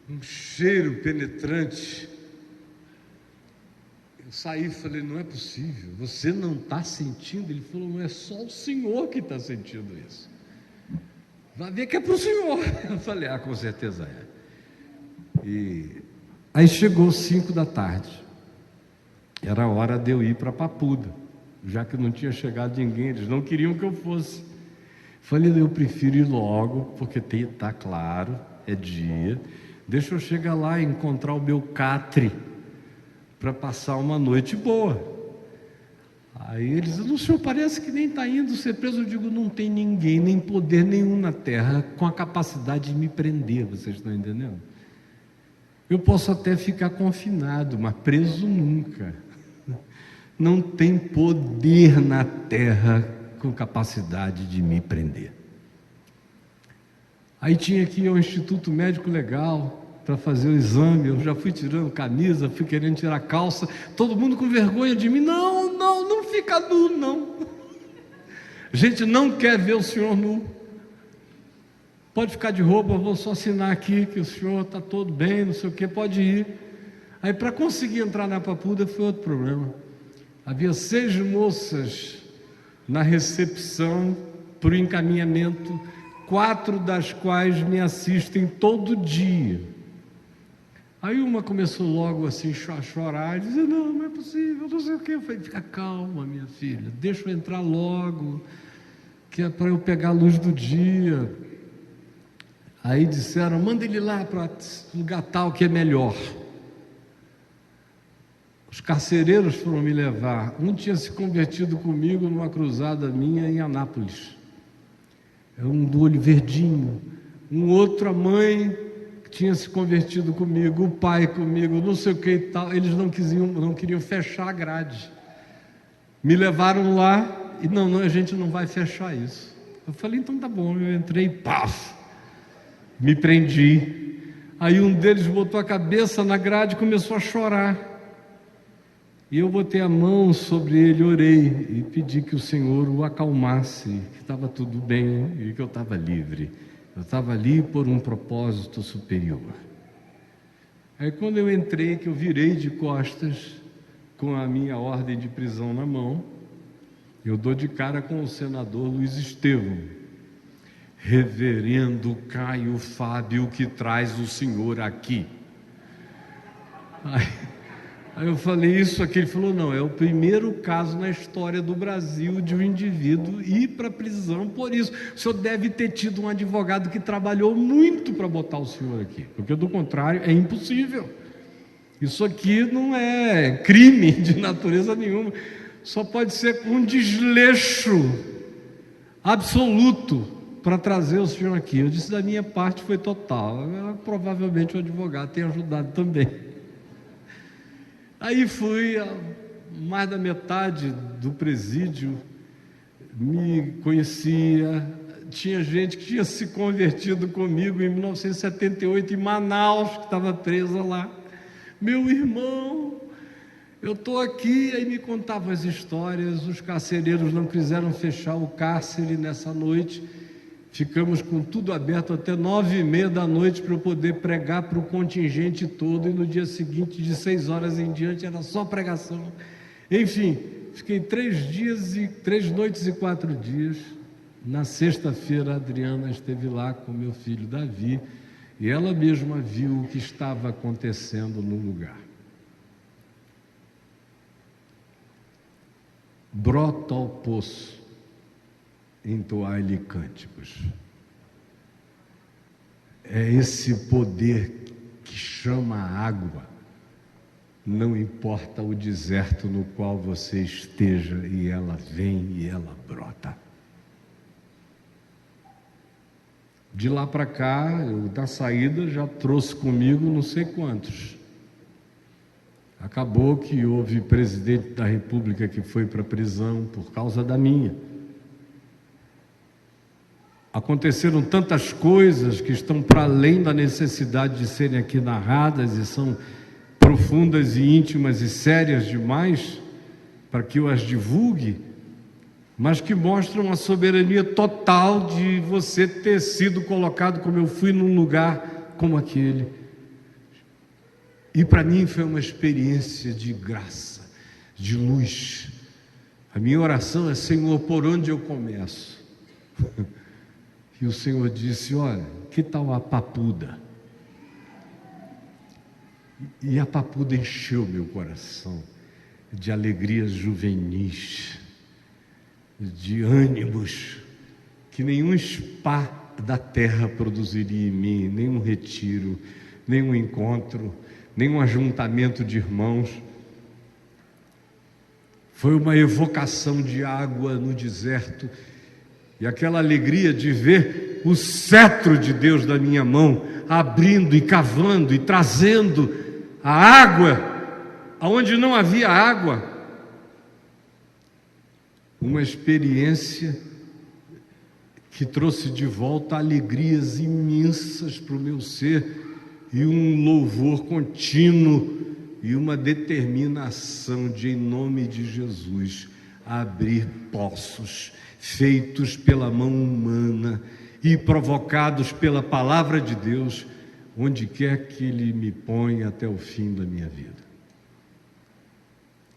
um cheiro penetrante. Eu saí e falei, não é possível, você não está sentindo? Ele falou, não é só o senhor que está sentindo isso. Vai ver que é para o senhor. Eu falei, com certeza é. E aí chegou 5 da tarde, era a hora de eu ir para Papuda, já que não tinha chegado ninguém, eles não queriam que eu fosse. Falei, eu prefiro ir logo, porque está claro, é dia, deixa eu chegar lá e encontrar o meu catre, para passar uma noite boa. Aí eles, o senhor parece que nem está indo ser preso. Eu digo, não tem ninguém, nem poder nenhum na terra, com a capacidade de me prender, vocês estão entendendo? Eu posso até ficar confinado, mas preso nunca. Não tem poder na terra com capacidade de me prender. Aí tinha que ir ao Instituto Médico Legal para fazer o exame. Eu já fui tirando camisa, fui querendo tirar calça, todo mundo com vergonha de mim. Não fica nu, não. A gente não quer ver o senhor nu. Pode ficar de roupa, eu vou só assinar aqui que o senhor está todo bem, não sei o que, pode ir. Aí para conseguir entrar na Papuda foi outro problema. Havia 6 moças na recepção para o encaminhamento, 4 das quais me assistem todo dia. Aí uma começou logo assim a chorar, dizendo, não é possível, não sei o que. Eu falei, fica calma, minha filha, deixa eu entrar logo, que é para eu pegar a luz do dia. Aí disseram, manda ele lá para lugar tal que é melhor. Os carcereiros foram me levar. Um tinha se convertido comigo numa cruzada minha em Anápolis. Era um do olho verdinho. Um outro, a mãe, que tinha se convertido comigo, o pai comigo, não sei o que e tal. Eles não queriam fechar a grade. Me levaram lá e não, a gente não vai fechar isso. Eu falei, então tá bom. Eu entrei, paf! Me prendi. Aí um deles botou a cabeça na grade e começou a chorar. E eu botei a mão sobre ele, orei e pedi que o Senhor o acalmasse, que estava tudo bem e que eu estava livre. Eu estava ali por um propósito superior. Aí quando eu entrei, que eu virei de costas com a minha ordem de prisão na mão, eu dou de cara com o senador Luiz Estevão. Reverendo Caio Fábio, que traz o senhor aqui. Aí eu falei isso aqui, ele falou, não, é o primeiro caso na história do Brasil de um indivíduo ir para a prisão por isso. O senhor deve ter tido um advogado que trabalhou muito para botar o senhor aqui, porque do contrário é impossível. Isso aqui não é crime de natureza nenhuma, só pode ser um desleixo absoluto para trazer o senhor aqui. Eu disse, da minha parte foi total. Provavelmente o advogado tem ajudado também. Aí fui, mais da metade do presídio me conhecia, tinha gente que tinha se convertido comigo em 1978 em Manaus, que estava presa lá. Meu irmão, eu estou aqui. Aí me contavam as histórias. Os carcereiros não quiseram fechar o cárcere nessa noite. ficamos com tudo aberto até 9h30 da noite para eu poder pregar para o contingente todo, e no dia seguinte, de 6 horas em diante, era só pregação. Enfim, fiquei 3 noites e 4 dias. Na sexta-feira, a Adriana esteve lá com meu filho Davi, e ela mesma viu o que estava acontecendo no lugar. Brota ao poço, entoai-lhe cânticos. É esse poder que chama a água, não importa o deserto no qual você esteja, e ela vem e ela brota. De lá para cá, eu, da saída, já trouxe comigo não sei quantos. Acabou que houve presidente da República que foi para a prisão por causa da minha. Aconteceram tantas coisas que estão para além da necessidade de serem aqui narradas, e são profundas e íntimas e sérias demais para que eu as divulgue, mas que mostram a soberania total de você ter sido colocado, como eu fui, num lugar como aquele. E para mim foi uma experiência de graça, de luz. A minha oração é: Senhor, por onde eu começo? E o Senhor disse: olha, que tal a Papuda? E a Papuda encheu meu coração de alegrias juvenis, de ânimos que nenhum spa da terra produziria em mim, nenhum retiro, nenhum encontro, nenhum ajuntamento de irmãos. Foi uma evocação de água no deserto, e aquela alegria de ver o cetro de Deus da minha mão, abrindo e cavando e trazendo a água aonde não havia água. Uma experiência que trouxe de volta alegrias imensas para o meu ser, e um louvor contínuo e uma determinação de, em nome de Jesus, abrir poços feitos pela mão humana e provocados pela palavra de Deus, onde quer que Ele me ponha até o fim da minha vida.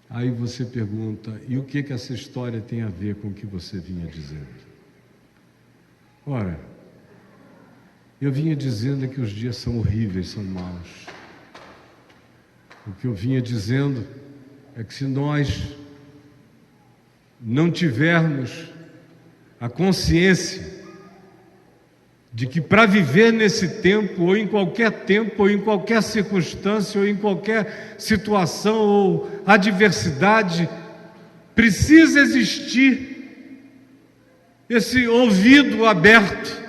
Aí você pergunta: e o que essa história tem a ver com o que você vinha dizendo? Ora, eu vinha dizendo que os dias são horríveis, são maus. O que eu vinha dizendo é que, se nós não tivermos a consciência de que, para viver nesse tempo, ou em qualquer circunstância, ou em qualquer situação ou adversidade, precisa existir esse ouvido aberto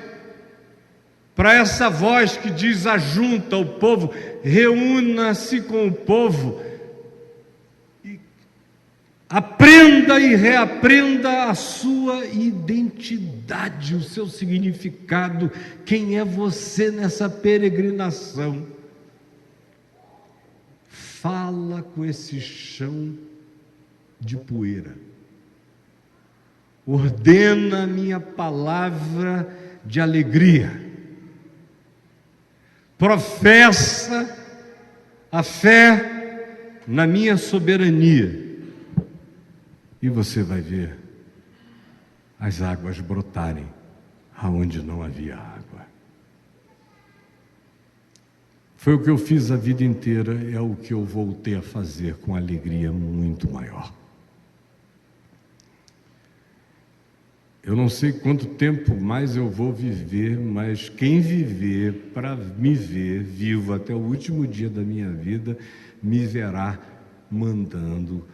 para essa voz que diz: ajunta o povo, reúna-se com o povo, e aprenda e reaprenda a sua identidade, o seu significado, quem é você nessa peregrinação. Fala com esse chão de poeira, ordena a minha palavra de alegria, professa a fé na minha soberania, e você vai ver as águas brotarem aonde não havia água. Foi o que eu fiz a vida inteira, é o que eu voltei a fazer com alegria muito maior. Eu não sei quanto tempo mais eu vou viver, mas quem viver para me ver vivo até o último dia da minha vida, me verá mandando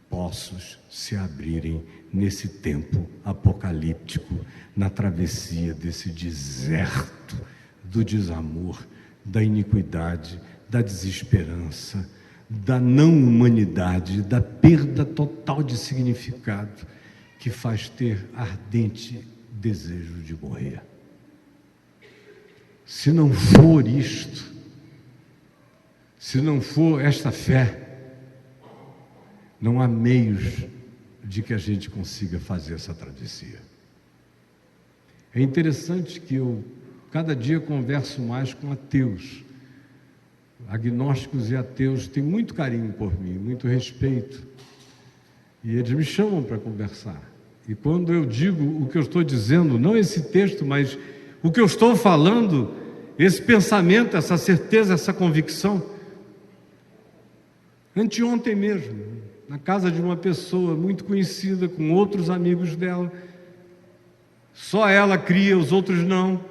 poços se abrirem nesse tempo apocalíptico, na travessia desse deserto do desamor, da iniquidade, da desesperança, da não humanidade, da perda total de significado, que faz ter ardente desejo de morrer. Se não for isto, se não for esta fé, não há meios de que a gente consiga fazer essa travessia. É interessante que eu, cada dia, converso mais com ateus. Agnósticos e ateus têm muito carinho por mim, muito respeito. E eles me chamam para conversar. E quando eu digo o que eu estou dizendo, não esse texto, mas o que eu estou falando, esse pensamento, essa certeza, essa convicção. Anteontem mesmo, na casa de uma pessoa muito conhecida, com outros amigos dela, só ela cria, os outros não.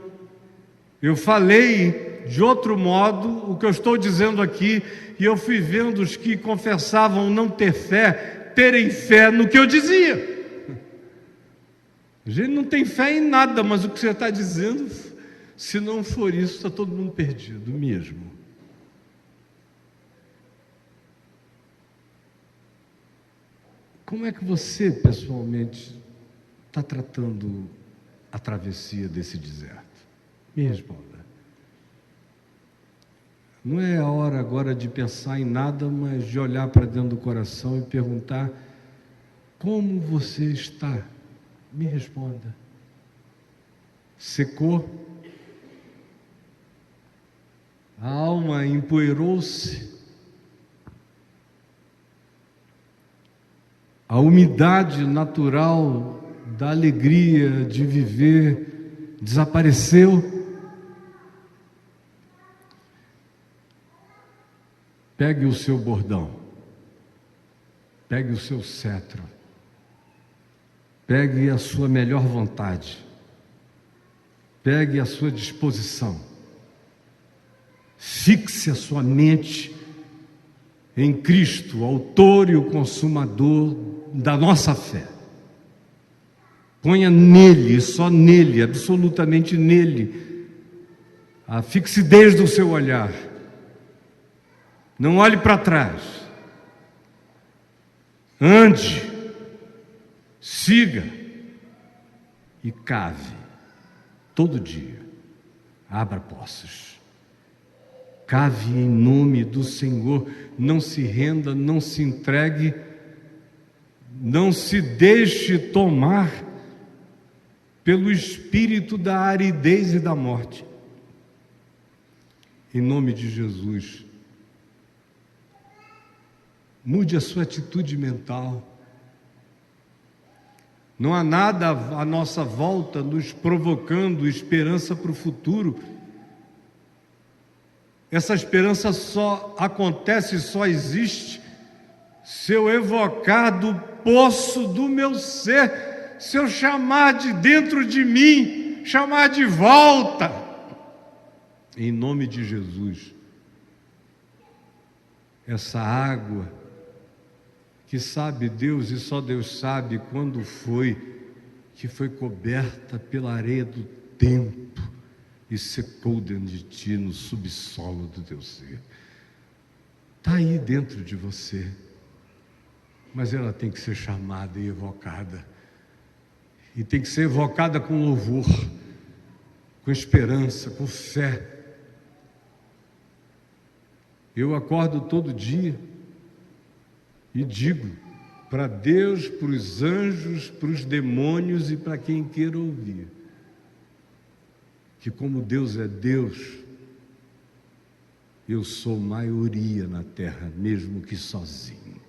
Eu falei de outro modo o que eu estou dizendo aqui, e eu fui vendo os que confessavam não ter fé, terem fé no que eu dizia. A gente não tem fé em nada, mas o que você está dizendo, se não for isso, está todo mundo perdido mesmo. Como é que você, pessoalmente, está tratando a travessia desse deserto? Me responda. Não é a hora agora de pensar em nada, mas de olhar para dentro do coração e perguntar: como você está? Me responda. Secou? A alma empoeirou-se? A umidade natural da alegria de viver desapareceu? Pegue o seu bordão, pegue o seu cetro, pegue a sua melhor vontade, pegue a sua disposição, fixe a sua mente em Cristo, autor e o consumador da nossa fé. Ponha nele, só nele, absolutamente nele, a fixidez do seu olhar. Não olhe para trás. Ande, siga e cave todo dia. Abra poços. Cave em nome do Senhor. Não se renda, não se entregue, não se deixe tomar pelo espírito da aridez e da morte. Em nome de Jesus, mude a sua atitude mental. Não há nada à nossa volta nos provocando esperança para o futuro. Essa esperança só acontece, só existe, se eu evocar do poço do meu ser, se eu chamar de dentro de mim, chamar de volta, em nome de Jesus. Essa água que sabe Deus e só Deus sabe quando foi, que foi coberta pela areia do tempo e secou dentro de ti, no subsolo do teu ser. Está aí dentro de você, mas ela tem que ser chamada e evocada, e tem que ser evocada com louvor, com esperança, com fé. Eu acordo todo dia e digo para Deus, para os anjos, para os demônios e para quem queira ouvir, que como Deus é Deus, eu sou maioria na terra, mesmo que sozinho.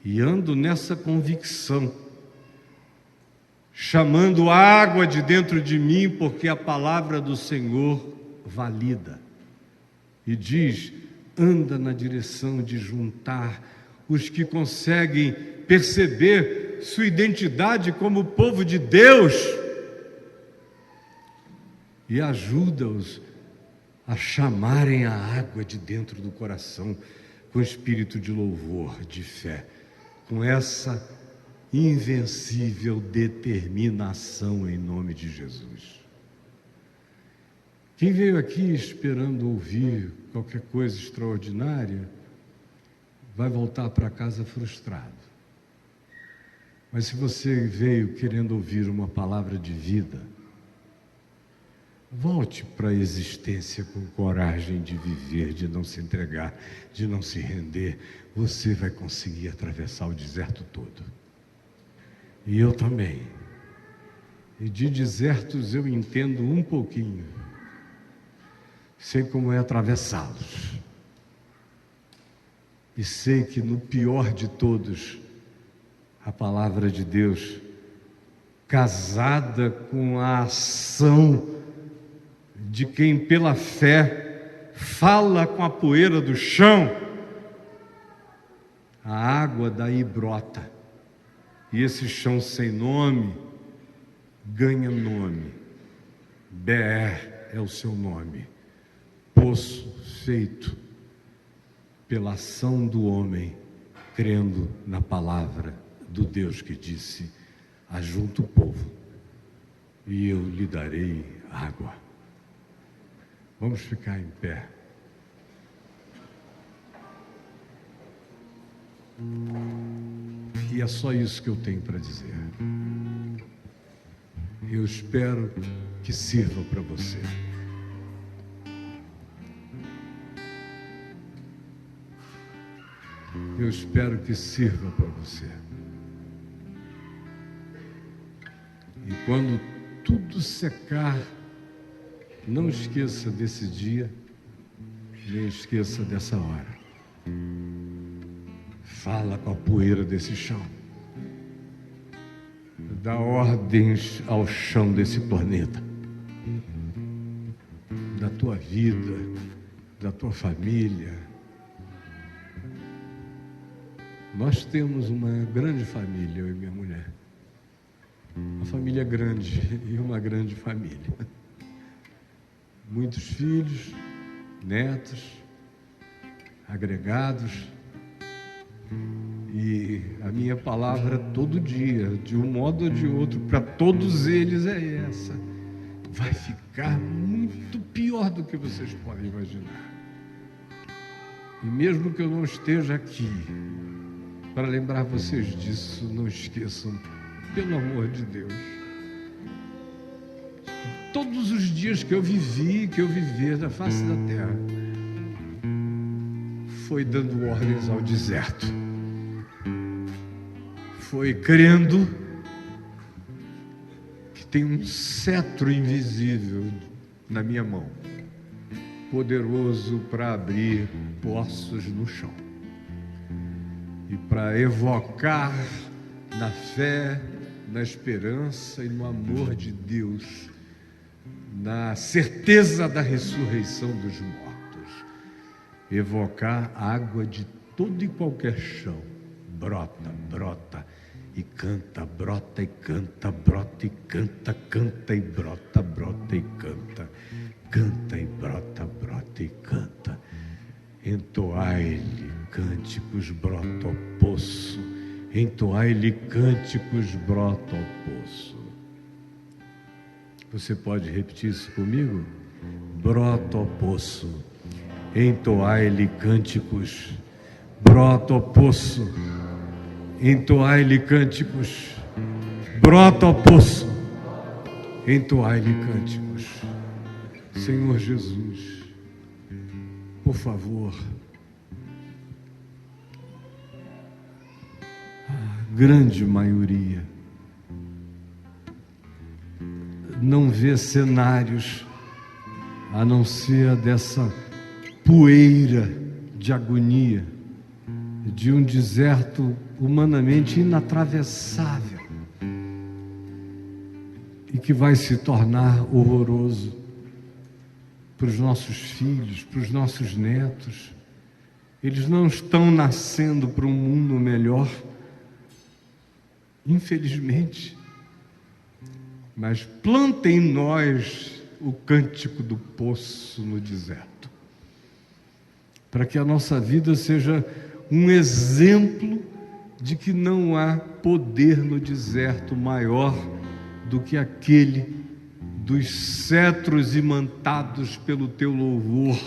E ando nessa convicção, chamando água de dentro de mim, porque a palavra do Senhor valida. E diz: anda na direção de juntar os que conseguem perceber sua identidade como povo de Deus e ajuda-os a chamarem a água de dentro do coração com espírito de louvor, de fé, com essa invencível determinação em nome de Jesus. Quem veio aqui esperando ouvir qualquer coisa extraordinária, vai voltar para casa frustrado. Mas se você veio querendo ouvir uma palavra de vida, volte para a existência com coragem de viver, de não se entregar, de não se render. Você vai conseguir atravessar o deserto todo. E eu também. E de desertos eu entendo um pouquinho. Sei como é atravessá-los. E sei que no pior de todos, a palavra de Deus, casada com a ação de quem pela fé fala com a poeira do chão, a água daí brota. E esse chão sem nome ganha nome. Beer é o seu nome. Poço feito pela ação do homem, crendo na palavra do Deus que disse: ajunta o povo e eu lhe darei água. Vamos ficar em pé. E é só isso que eu tenho para dizer. Eu espero que sirva para você. Eu espero que sirva para você. E quando tudo secar, não esqueça desse dia, nem esqueça dessa hora. Fala com a poeira desse chão. Dá ordens ao chão desse planeta. Da tua vida, da tua família. Nós temos uma grande família, eu e minha mulher. Uma família grande e uma grande família. Muitos filhos, netos, agregados. E a minha palavra todo dia, de um modo ou de outro, para todos eles é essa: vai ficar muito pior do que vocês podem imaginar. E mesmo que eu não esteja aqui para lembrar vocês disso, não esqueçam, pelo amor de Deus, todos os dias que eu vivi, que eu vivi na face da terra, foi dando ordens ao deserto. Foi crendo que tem um cetro invisível na minha mão, poderoso para abrir poços no chão e para evocar na fé, na esperança e no amor de Deus, na certeza da ressurreição dos mortos, evocar água de todo e qualquer chão. Brota, brota e canta, brota e canta, brota e canta, canta e brota, brota e canta, canta e brota, brota e canta. Entoai-lhe cânticos, brota ao poço, entoai-lhe cânticos, brota ao poço. Você pode repetir isso comigo? Brota ao poço, entoai-lhe cânticos, brota ao poço, entoai-lhe cânticos, brota ao poço, entoai-lhe cânticos. Senhor Jesus, por favor, a grande maioria não vê cenários a não ser dessa poeira de agonia, de um deserto humanamente inatravessável e que vai se tornar horroroso para os nossos filhos, para os nossos netos. Eles não estão nascendo para um mundo melhor, infelizmente, mas planta em nós o cântico do poço no deserto, para que a nossa vida seja um exemplo de que não há poder no deserto maior do que aquele dos cetros imantados pelo teu louvor,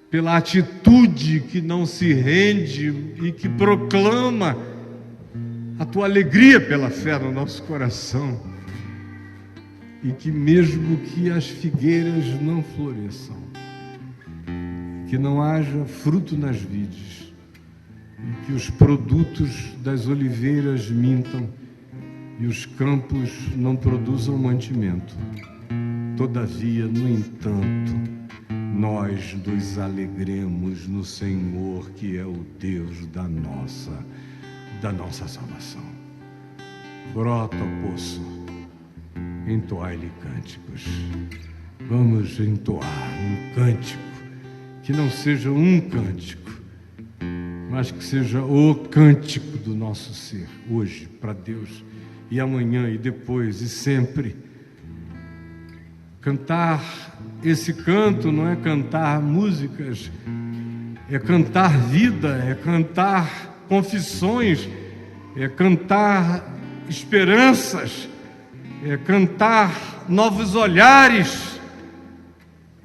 pela atitude que não se rende e que proclama a tua alegria pela fé no nosso coração, e que mesmo que as figueiras não floresçam, que não haja fruto nas vides, e que os produtos das oliveiras mintam, e os campos não produzam mantimento. Todavia, no entanto, nós nos alegremos no Senhor, que é o Deus da nossa salvação. Brota o poço, entoai-lhe cânticos. Vamos entoar um cântico, que não seja um cântico, mas que seja o cântico do nosso ser, hoje, para Deus, e amanhã, e depois, e sempre. Cantar esse canto não é cantar músicas, é cantar vida, é cantar confissões, é cantar esperanças, é cantar novos olhares,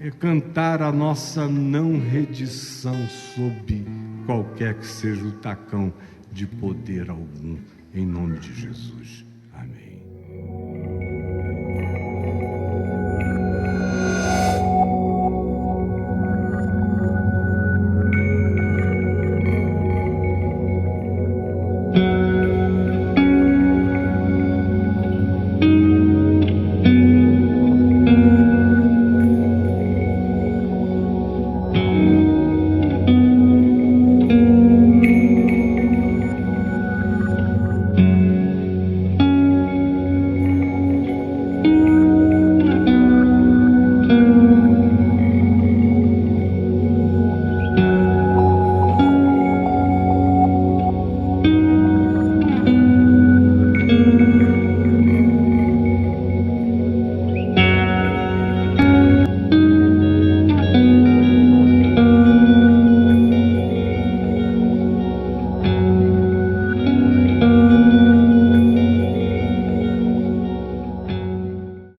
é cantar a nossa não redição sob qualquer que seja o tacão de poder algum, em nome de Jesus. Amém.